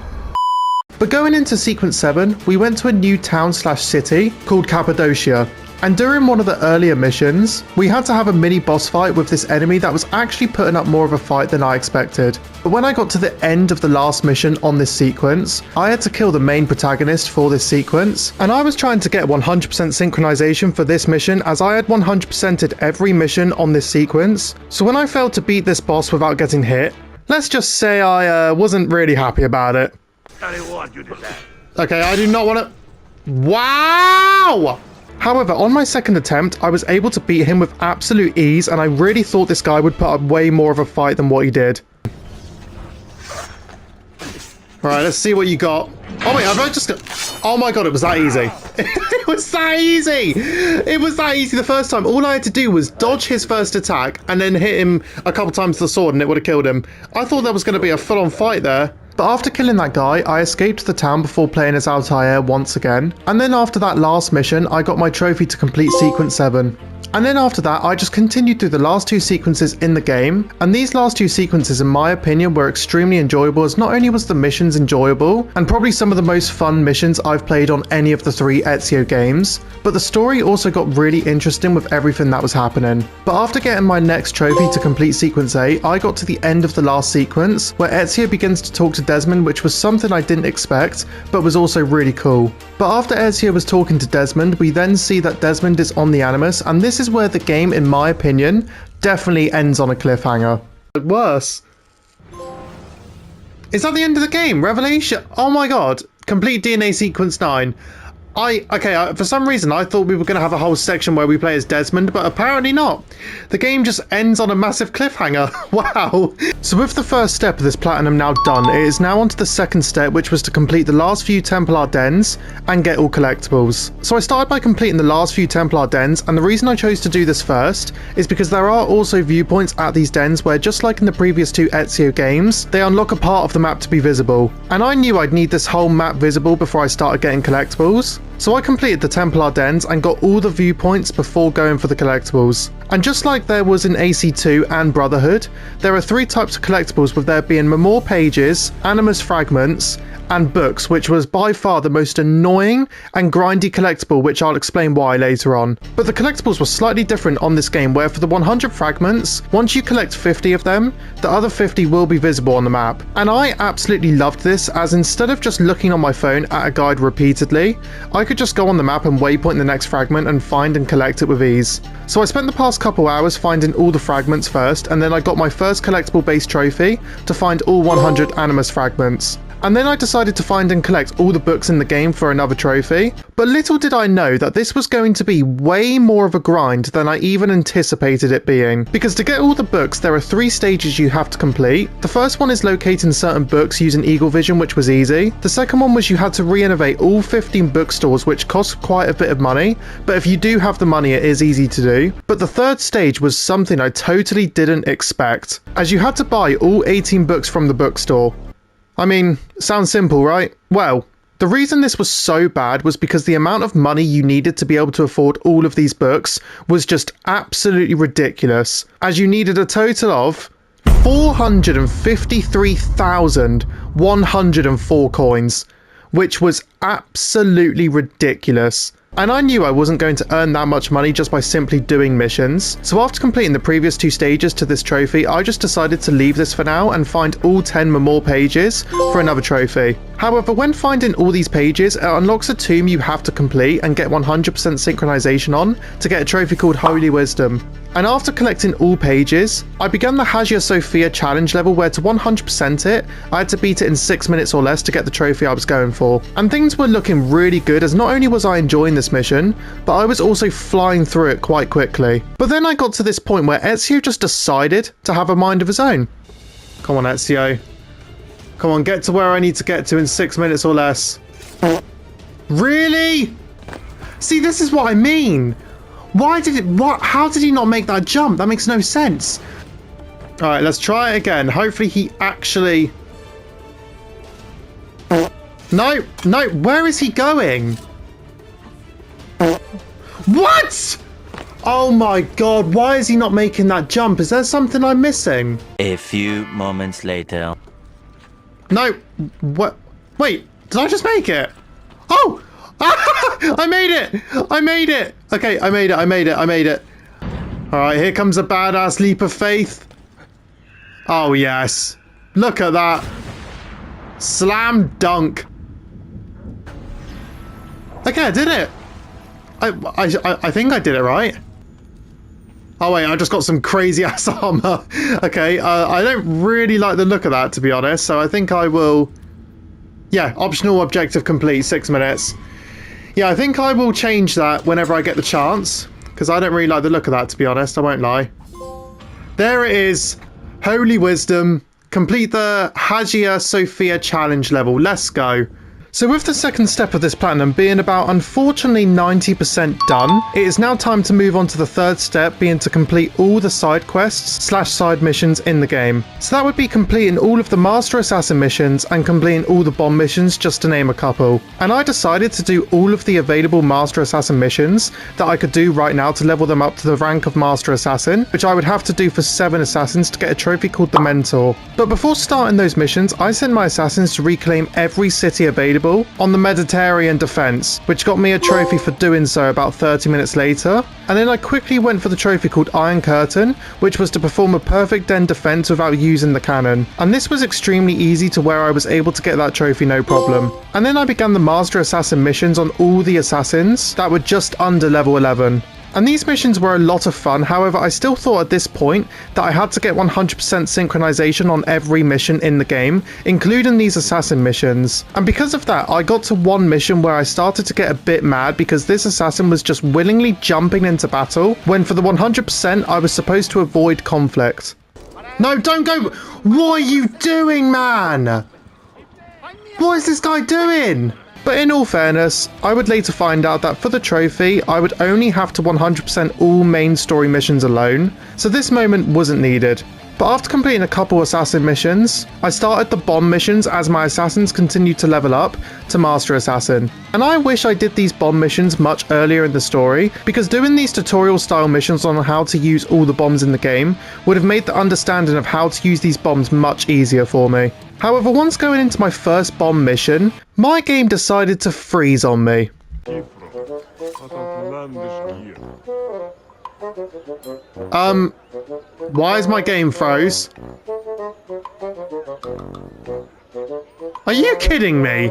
But going into sequence 7, we went to a new town/city called Cappadocia. And during one of the earlier missions, we had to have a mini boss fight with this enemy that was actually putting up more of a fight than I expected. But when I got to the end of the last mission on this sequence, I had to kill the main protagonist for this sequence. And I was trying to get 100% synchronization for this mission, as I had 100%ed every mission on this sequence. So when I failed to beat this boss without getting hit, let's just say I wasn't really happy about it. I didn't want you to do that. Okay, I do not want to... Wow! However, on my second attempt, I was able to beat him with absolute ease, and I really thought this guy would put up way more of a fight than what he did. Alright, let's see what you got. Oh wait, I've just got... Oh my god, it was that easy. It was that easy! It was that easy the first time. All I had to do was dodge his first attack, and then hit him a couple times with the sword, and it would have killed him. I thought there was going to be a full-on fight there. But after killing that guy, I escaped the town before playing as Altair once again. And then after that last mission, I got my trophy to complete sequence 7. And then after that, I just continued through the last 2 sequences in the game. And these last 2 sequences, in my opinion, were extremely enjoyable, as not only was the missions enjoyable, and probably some of the most fun missions I've played on any of the 3 Ezio games, but the story also got really interesting with everything that was happening. But after getting my next trophy to complete sequence 8, I got to the end of the last sequence, where Ezio begins to talk to Desmond, which was something I didn't expect, but was also really cool. But after Ezio was talking to Desmond, we then see that Desmond is on the Animus, and this is where the game, in my opinion, definitely ends on a cliffhanger. Worse. Is that the end of the game? Revelation? Oh my god. Complete DNA sequence 9. For some reason I thought we were going to have a whole section where we play as Desmond, but apparently not. The game just ends on a massive cliffhanger. Wow. So with the first step of this platinum now done, it is now on to the second step, which was to complete the last few Templar dens and get all collectibles. So I started by completing the last few Templar dens, and the reason I chose to do this first is because there are also viewpoints at these dens where, just like in the previous 2 Ezio games, they unlock a part of the map to be visible. And I knew I'd need this whole map visible before I started getting collectibles. So I completed the Templar dens and got all the viewpoints before going for the collectibles. And just like there was in AC2 and Brotherhood, there are 3 types of collectibles, with there being Memoir pages, Animus fragments, and books, which was by far the most annoying and grindy collectible, which I'll explain why later on. But the collectibles were slightly different on this game, where for the 100 fragments, once you collect 50 of them, the other 50 will be visible on the map. And I absolutely loved this, as instead of just looking on my phone at a guide repeatedly, I could just go on the map and waypoint the next fragment and find and collect it with ease. So I spent the past couple hours finding all the fragments first, and then I got my first collectible base trophy to find all 100 Animus fragments. And then I decided to find and collect all the books in the game for another trophy. But little did I know that this was going to be way more of a grind than I even anticipated it being. Because to get all the books, there are 3 stages you have to complete. The first one is locating certain books using Eagle Vision, which was easy. The second one was you had to re-innovate all 15 bookstores, which cost quite a bit of money. But if you do have the money, it is easy to do. But the third stage was something I totally didn't expect, as you had to buy all 18 books from the bookstore. I mean, sounds simple, right? Well, the reason this was so bad was because the amount of money you needed to be able to afford all of these books was just absolutely ridiculous, as you needed a total of 453,104 coins, which was absolutely ridiculous. And I knew I wasn't going to earn that much money just by simply doing missions. So after completing the previous 2 stages to this trophy, I just decided to leave this for now and find all 10 Memoir pages for another trophy. However, when finding all these pages, it unlocks a tomb you have to complete and get 100% synchronization on to get a trophy called Holy Wisdom. And after collecting all pages, I began the Hagia Sophia challenge level, where to 100% it, I had to beat it in 6 minutes or less to get the trophy I was going for. And things were looking really good, as not only was I enjoying this mission, but I was also flying through it quite quickly. But then I got to this point where Ezio just decided to have a mind of his own. Come on, Ezio. Come on, get to where I need to get to in 6 minutes or less. Really? See, this is what I mean. Why did it... What? How did he not make that jump? That makes no sense. Alright, let's try it again. Hopefully he actually... No, no, where is he going? What? Oh my god, why is he not making that jump? Is there something I'm missing? A few moments later. No, what? Wait, did I just make it? Oh! I made it! I made it! Okay, I made it. Alright, here comes a badass leap of faith. Oh yes. Look at that. Slam dunk. Okay, I did it. I think I did it right. Oh wait, I just got some crazy ass armor. Okay, I don't really like the look of that, to be honest, so I think I will... Yeah, optional objective complete, 6 minutes. Yeah, I think I will change that whenever I get the chance, because I don't really like the look of that, to be honest, I won't lie. There it is. Holy Wisdom. Complete the Hagia Sophia challenge level. Let's go. So with the second step of this platinum being about unfortunately 90% done, it is now time to move on to the third step, being to complete all the side quests / side missions in the game. So that would be completing all of the Master Assassin missions and completing all the bomb missions, just to name a couple. And I decided to do all of the available Master Assassin missions that I could do right now to level them up to the rank of Master Assassin, which I would have to do for 7 assassins to get a trophy called the Mentor. But before starting those missions, I sent my assassins to reclaim every city available on the Mediterranean defense, which got me a trophy for doing so about 30 minutes later. And then I quickly went for the trophy called Iron Curtain, which was to perform a perfect den defense without using the cannon. And this was extremely easy to where I was able to get that trophy no problem. And then I began the Master Assassin missions on all the assassins that were just under level 11. And these missions were a lot of fun, however I still thought at this point that I had to get 100% synchronization on every mission in the game, including these assassin missions. And because of that, I got to one mission where I started to get a bit mad because this assassin was just willingly jumping into battle, when for the 100% I was supposed to avoid conflict. No, don't go! What are you doing, man? What is this guy doing? But in all fairness, I would later find out that for the trophy, I would only have to 100% all main story missions alone, so this moment wasn't needed. But after completing a couple assassin missions, I started the bomb missions as my assassins continued to level up to Master Assassin. And I wish I did these bomb missions much earlier in the story, because doing these tutorial style missions on how to use all the bombs in the game would have made the understanding of how to use these bombs much easier for me. However, once going into my first bomb mission, my game decided to freeze on me. Why is my game froze? Are you kidding me?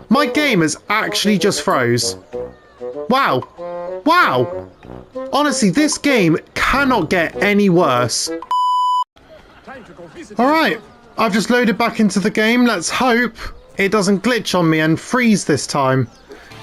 My game has actually just froze. Wow. Wow. Honestly, this game cannot get any worse. Alright, I've just loaded back into the game. Let's hope it doesn't glitch on me and freeze this time.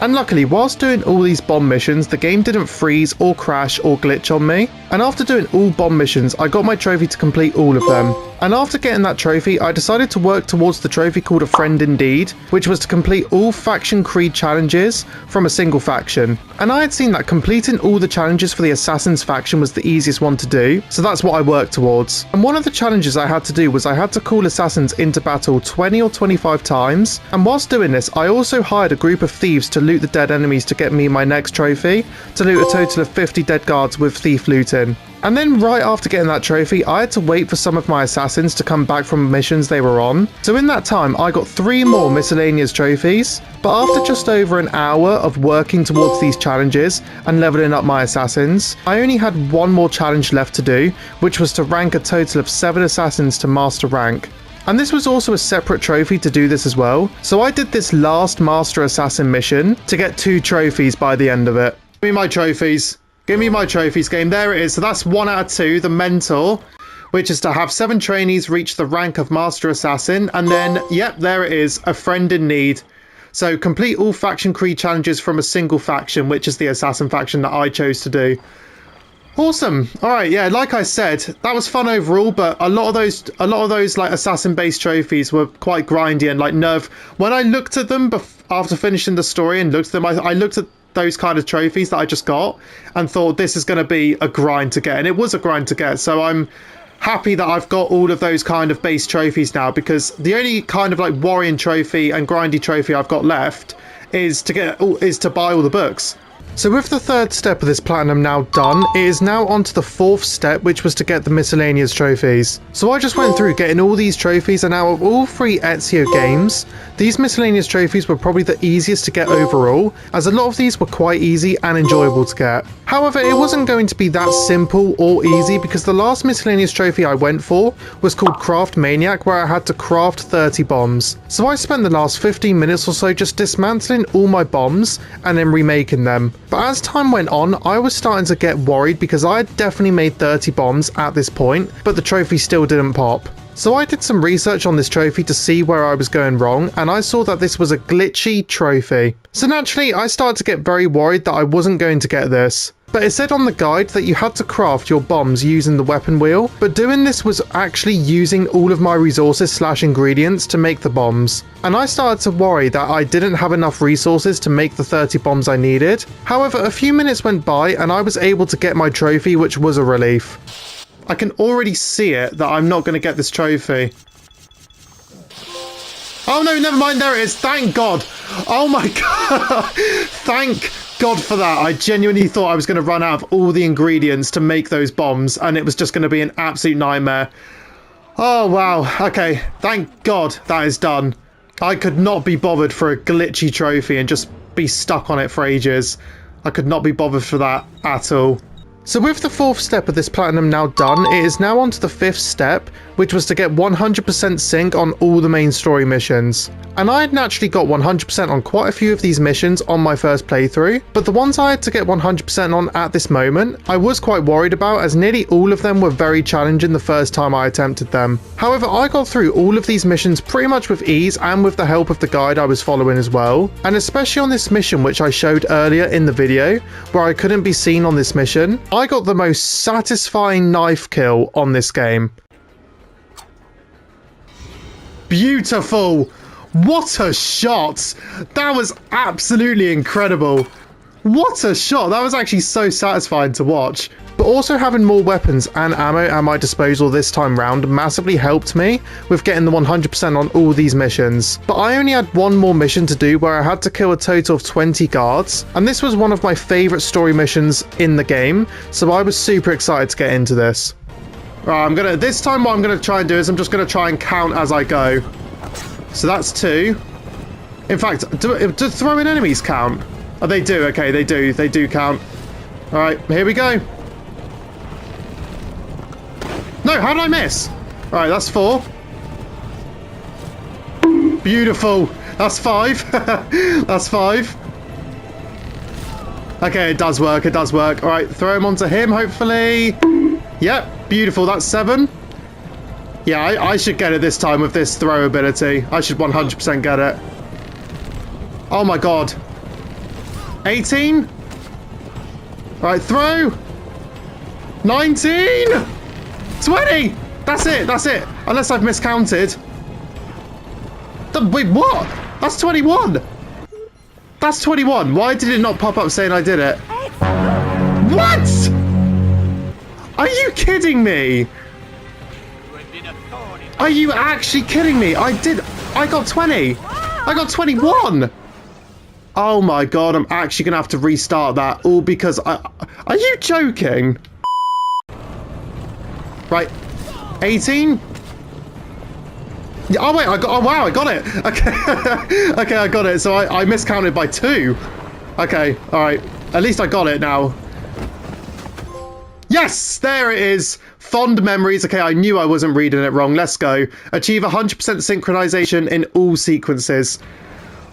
And luckily, whilst doing all these bomb missions, the game didn't freeze or crash or glitch on me. And after doing all bomb missions, I got my trophy to complete all of them. And after getting that trophy, I decided to work towards the trophy called A Friend Indeed, which was to complete all faction Creed challenges from a single faction. And I had seen that completing all the challenges for the Assassins faction was the easiest one to do, so that's what I worked towards. And one of the challenges I had to do was I had to call assassins into battle 20 or 25 times, and whilst doing this, I also hired a group of thieves to loot the dead enemies to get me my next trophy, to loot a total of 50 dead guards with thief looting. And then right after getting that trophy, I had to wait for some of my assassins to come back from missions they were on. So in that time, I got 3 more miscellaneous trophies. But after just over an hour of working towards these challenges and leveling up my assassins, I only had one more challenge left to do, which was to rank a total of 7 assassins to master rank. And this was also a separate trophy to do this as well. So I did this last Master Assassin mission to get 2 trophies by the end of it. Give me my trophies. Give me my trophies, game. There it is. So that's 1 out of 2, the Mentor, which is to have 7 trainees reach the rank of Master Assassin. And then, yep, there it is, A Friend in Need. So complete all faction Creed challenges from a single faction, which is the Assassin faction that I chose to do. Awesome. All right, yeah, like I said, that was fun overall, but a lot of those like assassin-based trophies were quite grindy and like nerve. When I looked at them after finishing the story and looked at them, I looked at those kind of trophies that I just got and thought this is going to be a grind to get, and it was a grind to get. So I'm happy that I've got all of those kind of base trophies now, because the only kind of like worrying trophy and grindy trophy I've got left is to buy all the books. So with the third step of this platinum now done, it is now on to the fourth step, which was to get the miscellaneous trophies. So I just went through getting all these trophies, and out of all 3 Ezio games, these miscellaneous trophies were probably the easiest to get overall, as a lot of these were quite easy and enjoyable to get. However, it wasn't going to be that simple or easy, because the last miscellaneous trophy I went for was called Craft Maniac, where I had to craft 30 bombs. So I spent the last 15 minutes or so just dismantling all my bombs and then remaking them. But as time went on, I was starting to get worried, because I had definitely made 30 bombs at this point, but the trophy still didn't pop. So I did some research on this trophy to see where I was going wrong, and I saw that this was a glitchy trophy. So naturally, I started to get very worried that I wasn't going to get this. But it said on the guide that you had to craft your bombs using the weapon wheel, but doing this was actually using all of my resources / ingredients to make the bombs. And I started to worry that I didn't have enough resources to make the 30 bombs I needed. However, a few minutes went by and I was able to get my trophy, which was a relief. I can already see it that I'm not going to get this trophy. Oh no, never mind, there it is, thank God. Oh my God, thank God for that. I genuinely thought I was going to run out of all the ingredients to make those bombs, and it was just going to be an absolute nightmare. Oh wow, okay, thank God that is done. I could not be bothered for a glitchy trophy and just be stuck on it for ages. I could not be bothered for that at all. So with the fourth step of this platinum now done, it is now on to the fifth step, which was to get 100% sync on all the main story missions. And I had naturally got 100% on quite a few of these missions on my first playthrough, but the ones I had to get 100% on at this moment, I was quite worried about, as nearly all of them were very challenging the first time I attempted them. However, I got through all of these missions pretty much with ease, and with the help of the guide I was following as well. And especially on this mission which I showed earlier in the video, where I couldn't be seen on this mission, I got the most satisfying knife kill on this game. Beautiful! What a shot! That was absolutely incredible. What a shot! That was actually so satisfying to watch. But also having more weapons and ammo at my disposal this time round massively helped me with getting the 100% on all these missions. But I only had one more mission to do, where I had to kill a total of 20 guards, and this was one of my favourite story missions in the game, so I was super excited to get into this. Right, this time what I'm gonna try and do is I'm just gonna try and count as I go. So that's 2. In fact, do throwing enemies count? Oh, they do. Okay, they do count. All right, here we go. No, how did I miss? All right, that's 4. Beautiful. That's 5. That's 5. Okay, it does work. It does work. All right, throw him onto him, hopefully. Yep, beautiful. That's 7. Yeah, I should get it this time with this throw ability. I should 100% get it. Oh my God. 18. Right, throw. 19. 20. That's it. That's it. Unless I've miscounted. Wait, what? That's 21. That's 21. Why did it not pop up saying I did it? What? Are you kidding me? Are you actually kidding me? I got 20. I got 21. Oh my God, I'm actually gonna have to restart that, all because are you joking? Right, 18. Yeah, oh wait, oh wow, I got it. Okay, okay, I got it. So I miscounted by 2. Okay, all right. At least I got it now. Yes, there it is. Fond memories. Okay, I knew I wasn't reading it wrong. Let's go. Achieve 100% synchronization in all sequences.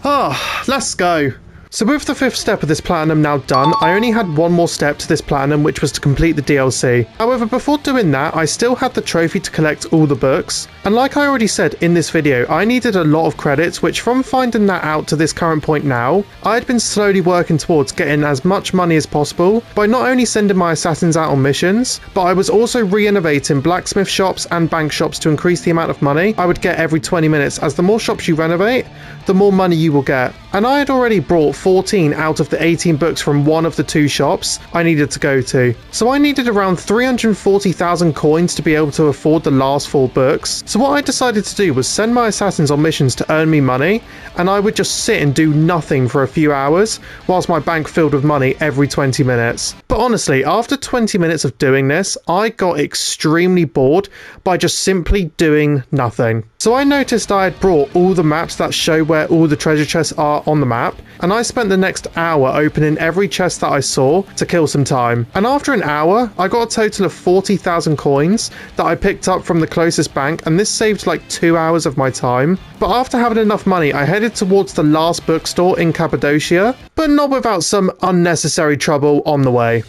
Ah, let's go. So with the 5th step of this platinum now done, I only had one more step to this platinum, which was to complete the DLC. However, before doing that, I still had the trophy to collect all the books. And like I already said in this video, I needed a lot of credits, which from finding that out to this current point now, I had been slowly working towards getting as much money as possible by not only sending my assassins out on missions, but I was also re-innovating blacksmith shops and bank shops to increase the amount of money I would get every 20 minutes, as the more shops you renovate, the more money you will get. and I had already brought 14 out of the 18 books from one of the 2 shops I needed to go to. So I needed around 340,000 coins to be able to afford the last 4 books. So what I decided to do was send my assassins on missions to earn me money, and I would just sit and do nothing for a few hours whilst my bank filled with money every 20 minutes. But honestly, after 20 minutes of doing this, I got extremely bored by just simply doing nothing. So I noticed I had brought all the maps that show where all the treasure chests are on the map, and I spent the next hour opening every chest that I saw to kill some time. And after an hour, I got a total of 40,000 coins that I picked up from the closest bank, and this saved like 2 hours of my time. But after having enough money, I headed towards the last bookstore in Cappadocia, but not without some unnecessary trouble on the way.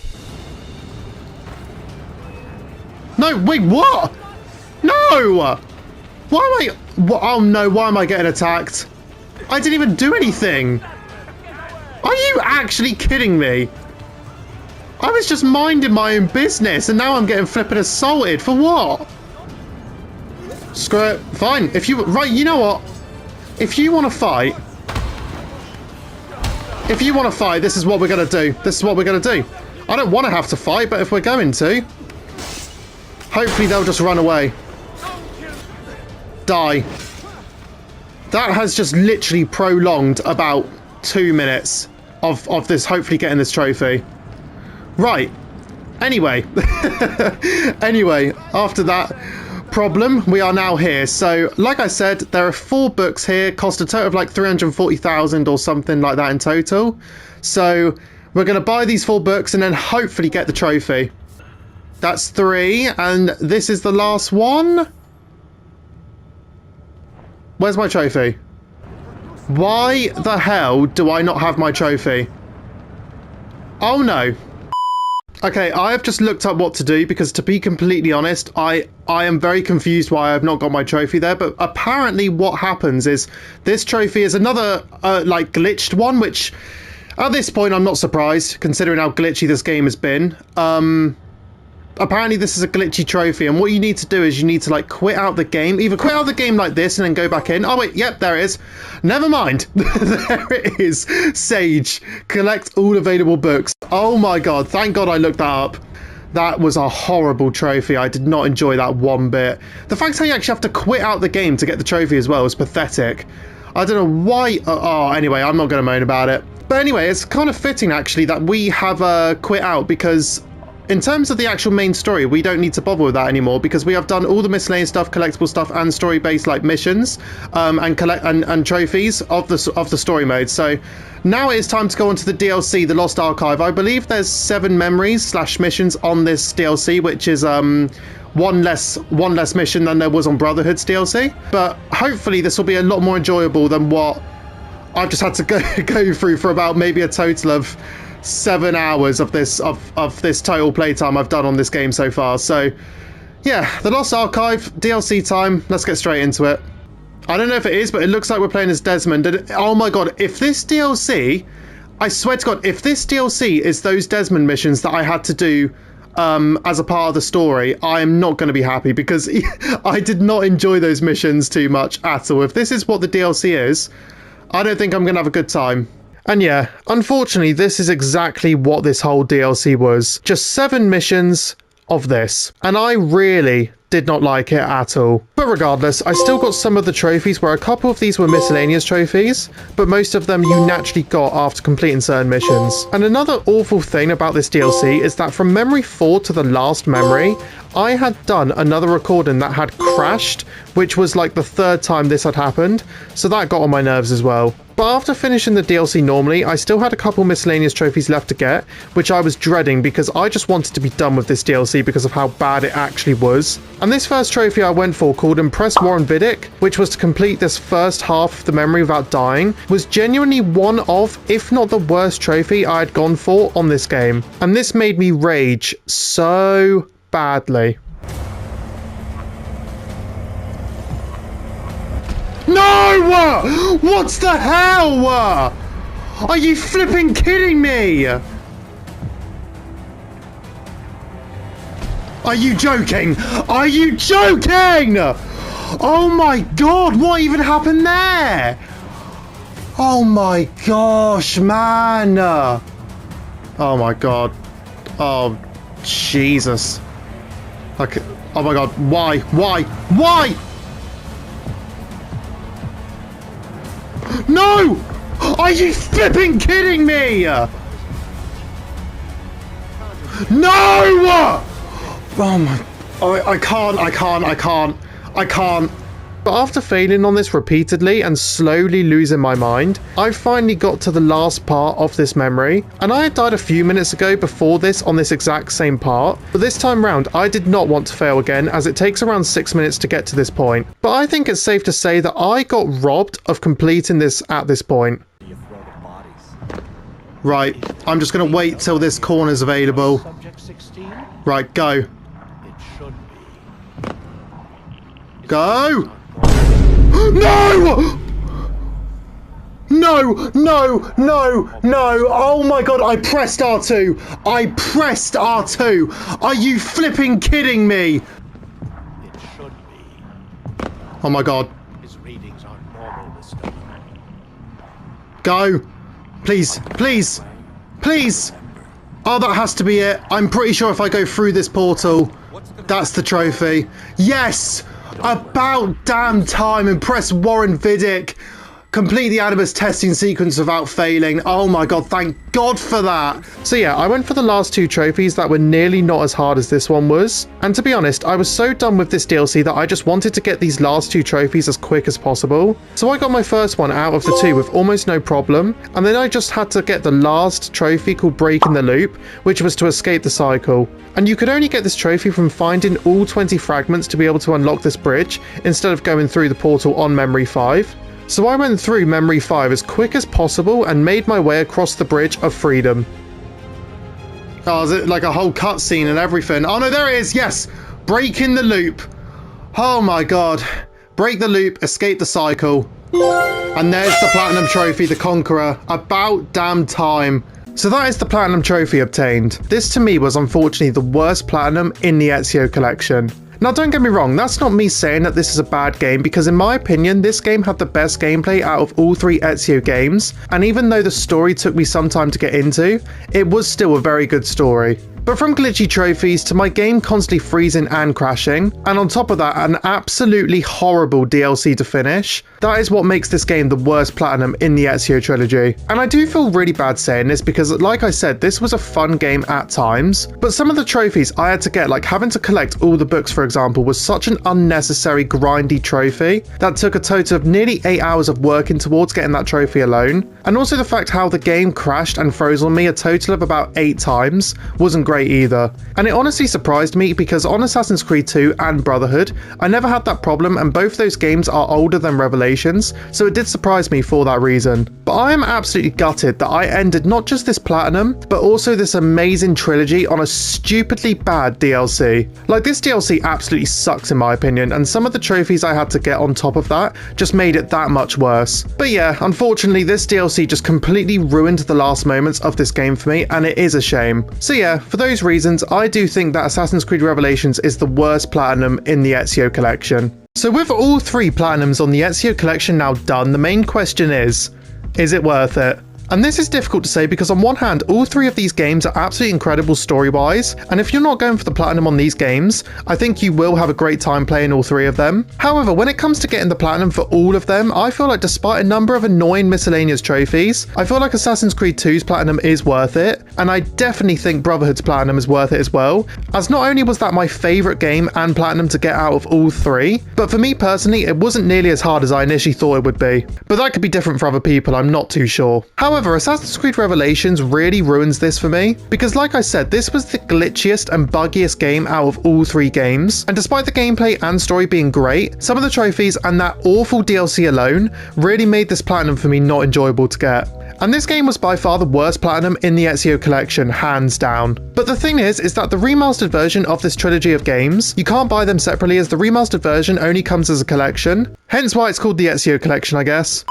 No, wait, what? No! Why am I... Oh no, why am I getting attacked? I didn't even do anything. Are you actually kidding me? I was just minding my own business and now I'm getting flipping assaulted. For what? Screw it. Fine. If you... Right, you know what? If you want to fight... If you want to fight, this is what we're going to do. This is what we're going to do. I don't want to have to fight, but if we're going to... Hopefully they'll just run away. Die. That has just literally prolonged about 2 minutes of this, hopefully getting this trophy. Right. Anyway. Anyway, after that problem, we are now here. So, like I said, there are 4 books here, cost a total of like 340,000 or something like that in total. So, we're going to buy these 4 books and then hopefully get the trophy. That's 3, and this is the last one. Where's my trophy? Why the hell do I not have my trophy? Oh no. Okay, I have just looked up what to do because, to be completely honest, I am very confused why I've not got my trophy there, but apparently what happens is this trophy is another like glitched one, which at this point I'm not surprised considering how glitchy this game has been. Apparently this is a glitchy trophy, and what you need to do is you need to like quit out the game, either quit out the game like this and then go back in. Oh wait, yep, there it is. Never mind. There it is. Sage, collect all available books. Oh my god, thank god I looked that up. That was a horrible trophy. I did not enjoy that one bit. The fact that you actually have to quit out the game to get the trophy as well is pathetic. I don't know why. Oh, anyway, I'm not going to moan about it. But anyway, it's kind of fitting actually that we have quit out, because in terms of the actual main story, we don't need to bother with that anymore because we have done all the miscellaneous stuff, collectible stuff, and story-based like missions and trophies of the story mode. So now it is time to go on to the DLC, the Lost Archive. I believe there's 7 memories / missions on this DLC, which is one less mission than there was on Brotherhood's DLC. But hopefully this will be a lot more enjoyable than what I've just had to go through for about maybe a total of 7 hours of this total playtime I've done on this game so far. So yeah, the Lost Archive DLC time. Let's get straight into it. I don't know if it is, but it looks like we're playing as Desmond. And oh my god, if this DLC, I swear to god, if this DLC is those Desmond missions that I had to do as a part of the story, I am not going to be happy, because I did not enjoy those missions too much at all. If this is what the DLC is, I don't think I'm going to have a good time. And yeah, unfortunately, this is exactly what this whole DLC was. Just 7 missions of this. And I really did not like it at all. But regardless, I still got some of the trophies, where a couple of these were miscellaneous trophies, but most of them you naturally got after completing certain missions. And another awful thing about this DLC is that from memory 4 to the last memory, I had done another recording that had crashed, which was like the 3rd time this had happened, so that got on my nerves as well. But after finishing the DLC normally, I still had a couple miscellaneous trophies left to get, which I was dreading because I just wanted to be done with this DLC because of how bad it actually was. And this first trophy I went for, called Impress Warren Vidic, which was to complete this first half of the memory without dying, was genuinely one of, if not the worst trophy I had gone for on this game. And this made me rage so badly. No! What's the hell? Are you flipping kidding me? Are you joking? Are you joking? Oh my god, what even happened there? Oh my gosh, man! Oh my god. Oh, Jesus. Okay. Oh my god, why? Why? Why? No! Are you flipping kidding me? No! Oh my... I can't. But after failing on this repeatedly and slowly losing my mind, I finally got to the last part of this memory, and I had died a few minutes ago before this on this exact same part, but this time round I did not want to fail again as it takes around 6 minutes to get to this point. But I think it's safe to say that I got robbed of completing this at this point. Right, I'm just going to wait till this corner's available. Right, go. Go! No! No, no, no, no. Oh my god, I pressed R2. I pressed R2. Are you flipping kidding me? It should be. Oh my god. His readings aren't normal this time. Go. Please, please, please. Oh, that has to be it. I'm pretty sure if I go through this portal, that's the trophy. Yes! About damn time, and press Warren Vidic. Complete the Animus testing sequence without failing. Oh my god, thank god for that. So yeah, I went for the last two trophies that were nearly not as hard as this one was. And to be honest, I was so done with this DLC that I just wanted to get these last two trophies as quick as possible. So I got my first one out of the two with almost no problem. And then I just had to get the last trophy called Breaking the Loop, which was to escape the cycle. And you could only get this trophy from finding all 20 fragments to be able to unlock this bridge, instead of going through the portal on Memory 5. So I went through Memory 5 as quick as possible and made my way across the Bridge of Freedom. Oh, is it like a whole cutscene and everything? Oh no, there it is, yes! Breaking the loop. Oh my god. Break the loop, escape the cycle. And there's the Platinum Trophy, the Conqueror. About damn time. So that is the Platinum Trophy obtained. This to me was unfortunately the worst Platinum in the Ezio collection. Now don't get me wrong, that's not me saying that this is a bad game, because in my opinion this game had the best gameplay out of all three Ezio games, and even though the story took me some time to get into, it was still a very good story. But from glitchy trophies to my game constantly freezing and crashing, and on top of that an absolutely horrible DLC to finish, that is what makes this game the worst Platinum in the Ezio trilogy. And I do feel really bad saying this because, like I said, this was a fun game at times, but some of the trophies I had to get, like having to collect all the books for example, was such an unnecessary grindy trophy that took a total of nearly 8 hours of working towards getting that trophy alone. And also the fact how the game crashed and froze on me a total of about 8 times wasn't great either. And it honestly surprised me because on Assassin's Creed 2 and Brotherhood, I never had that problem, and both those games are older than Revelations, so it did surprise me for that reason. But I am absolutely gutted that I ended not just this Platinum, but also this amazing trilogy on a stupidly bad DLC. Like, this DLC absolutely sucks in my opinion, and some of the trophies I had to get on top of that just made it that much worse. But yeah, unfortunately this DLC just completely ruined the last moments of this game for me, and it is a shame. So yeah, for those reasons, I do think that Assassin's Creed Revelations is the worst Platinum in the Ezio collection. So with all 3 Platinums on the Ezio collection now done, the main question is it worth it? And this is difficult to say because on one hand, all 3 of these games are absolutely incredible story-wise, and if you're not going for the Platinum on these games, I think you will have a great time playing all 3 of them. However, when it comes to getting the Platinum for all of them, I feel like despite a number of annoying miscellaneous trophies, I feel like Assassin's Creed 2's Platinum is worth it, and I definitely think Brotherhood's Platinum is worth it as well, as not only was that my favourite game and Platinum to get out of all 3, but for me personally, it wasn't nearly as hard as I initially thought it would be. But that could be different for other people, I'm not too sure. However, Assassin's Creed Revelations really ruins this for me, because like I said, this was the glitchiest and buggiest game out of all 3 games, and despite the gameplay and story being great, some of the trophies and that awful DLC alone really made this Platinum for me not enjoyable to get. And this game was by far the worst Platinum in the Ezio collection, hands down. But the thing is that the remastered version of this trilogy of games, you can't buy them separately as the remastered version only comes as a collection, hence why it's called the Ezio collection, I guess.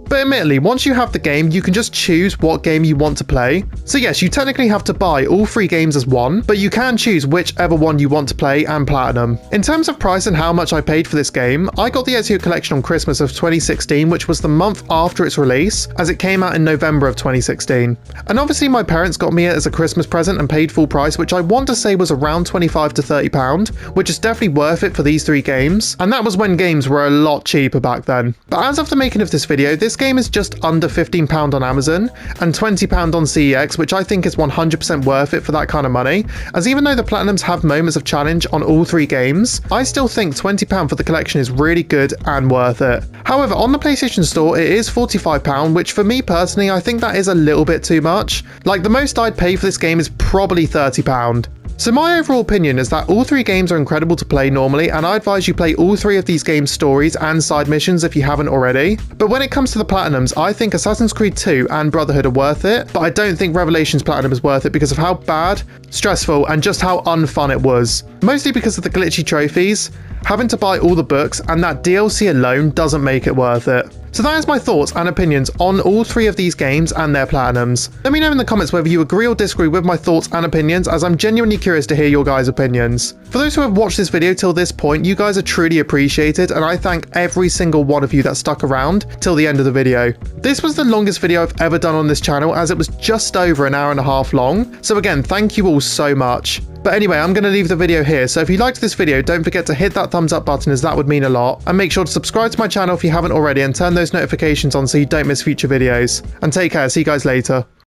But admittedly, once you have the game, you can just choose what game you want to play. So yes, you technically have to buy all 3 games as one, but you can choose whichever one you want to play and platinum. In terms of price and how much I paid for this game, I got the Ezio collection on Christmas of 2016, which was the month after its release, as it came out in November of 2016. And obviously my parents got me it as a Christmas present and paid full price, which I want to say was around £25 to £30, which is definitely worth it for these 3 games. And that was when games were a lot cheaper back then. But as of the making of this video, this game is just under £15 on Amazon and £20 on CEX, which I think is 100% worth it for that kind of money, as even though the Platinums have moments of challenge on all 3 games, I still think £20 for the collection is really good and worth it. However, on the PlayStation Store it is £45, which for me personally I think that is a little bit too much. Like, the most I'd pay for this game is probably £30. So my overall opinion is that all 3 games are incredible to play normally, and I advise you play all 3 of these games' stories and side missions if you haven't already. But when it comes to the Platinums, I think Assassin's Creed 2 and Brotherhood are worth it, but I don't think Revelations Platinum is worth it because of how bad, stressful, and just how unfun it was. Mostly because of the glitchy trophies, having to buy all the books, and that DLC alone doesn't make it worth it. So that is my thoughts and opinions on all 3 of these games and their platinums. Let me know in the comments whether you agree or disagree with my thoughts and opinions, as I'm genuinely curious to hear your guys' opinions. For those who have watched this video till this point, you guys are truly appreciated, and I thank every single one of you that stuck around till the end of the video. This was the longest video I've ever done on this channel, as it was just over an hour and a half long, so again, thank you all so much. But anyway, I'm going to leave the video here, so if you liked this video, don't forget to hit that thumbs up button, as that would mean a lot, and make sure to subscribe to my channel if you haven't already, and turn those notifications on so you don't miss future videos. And take care, see you guys later.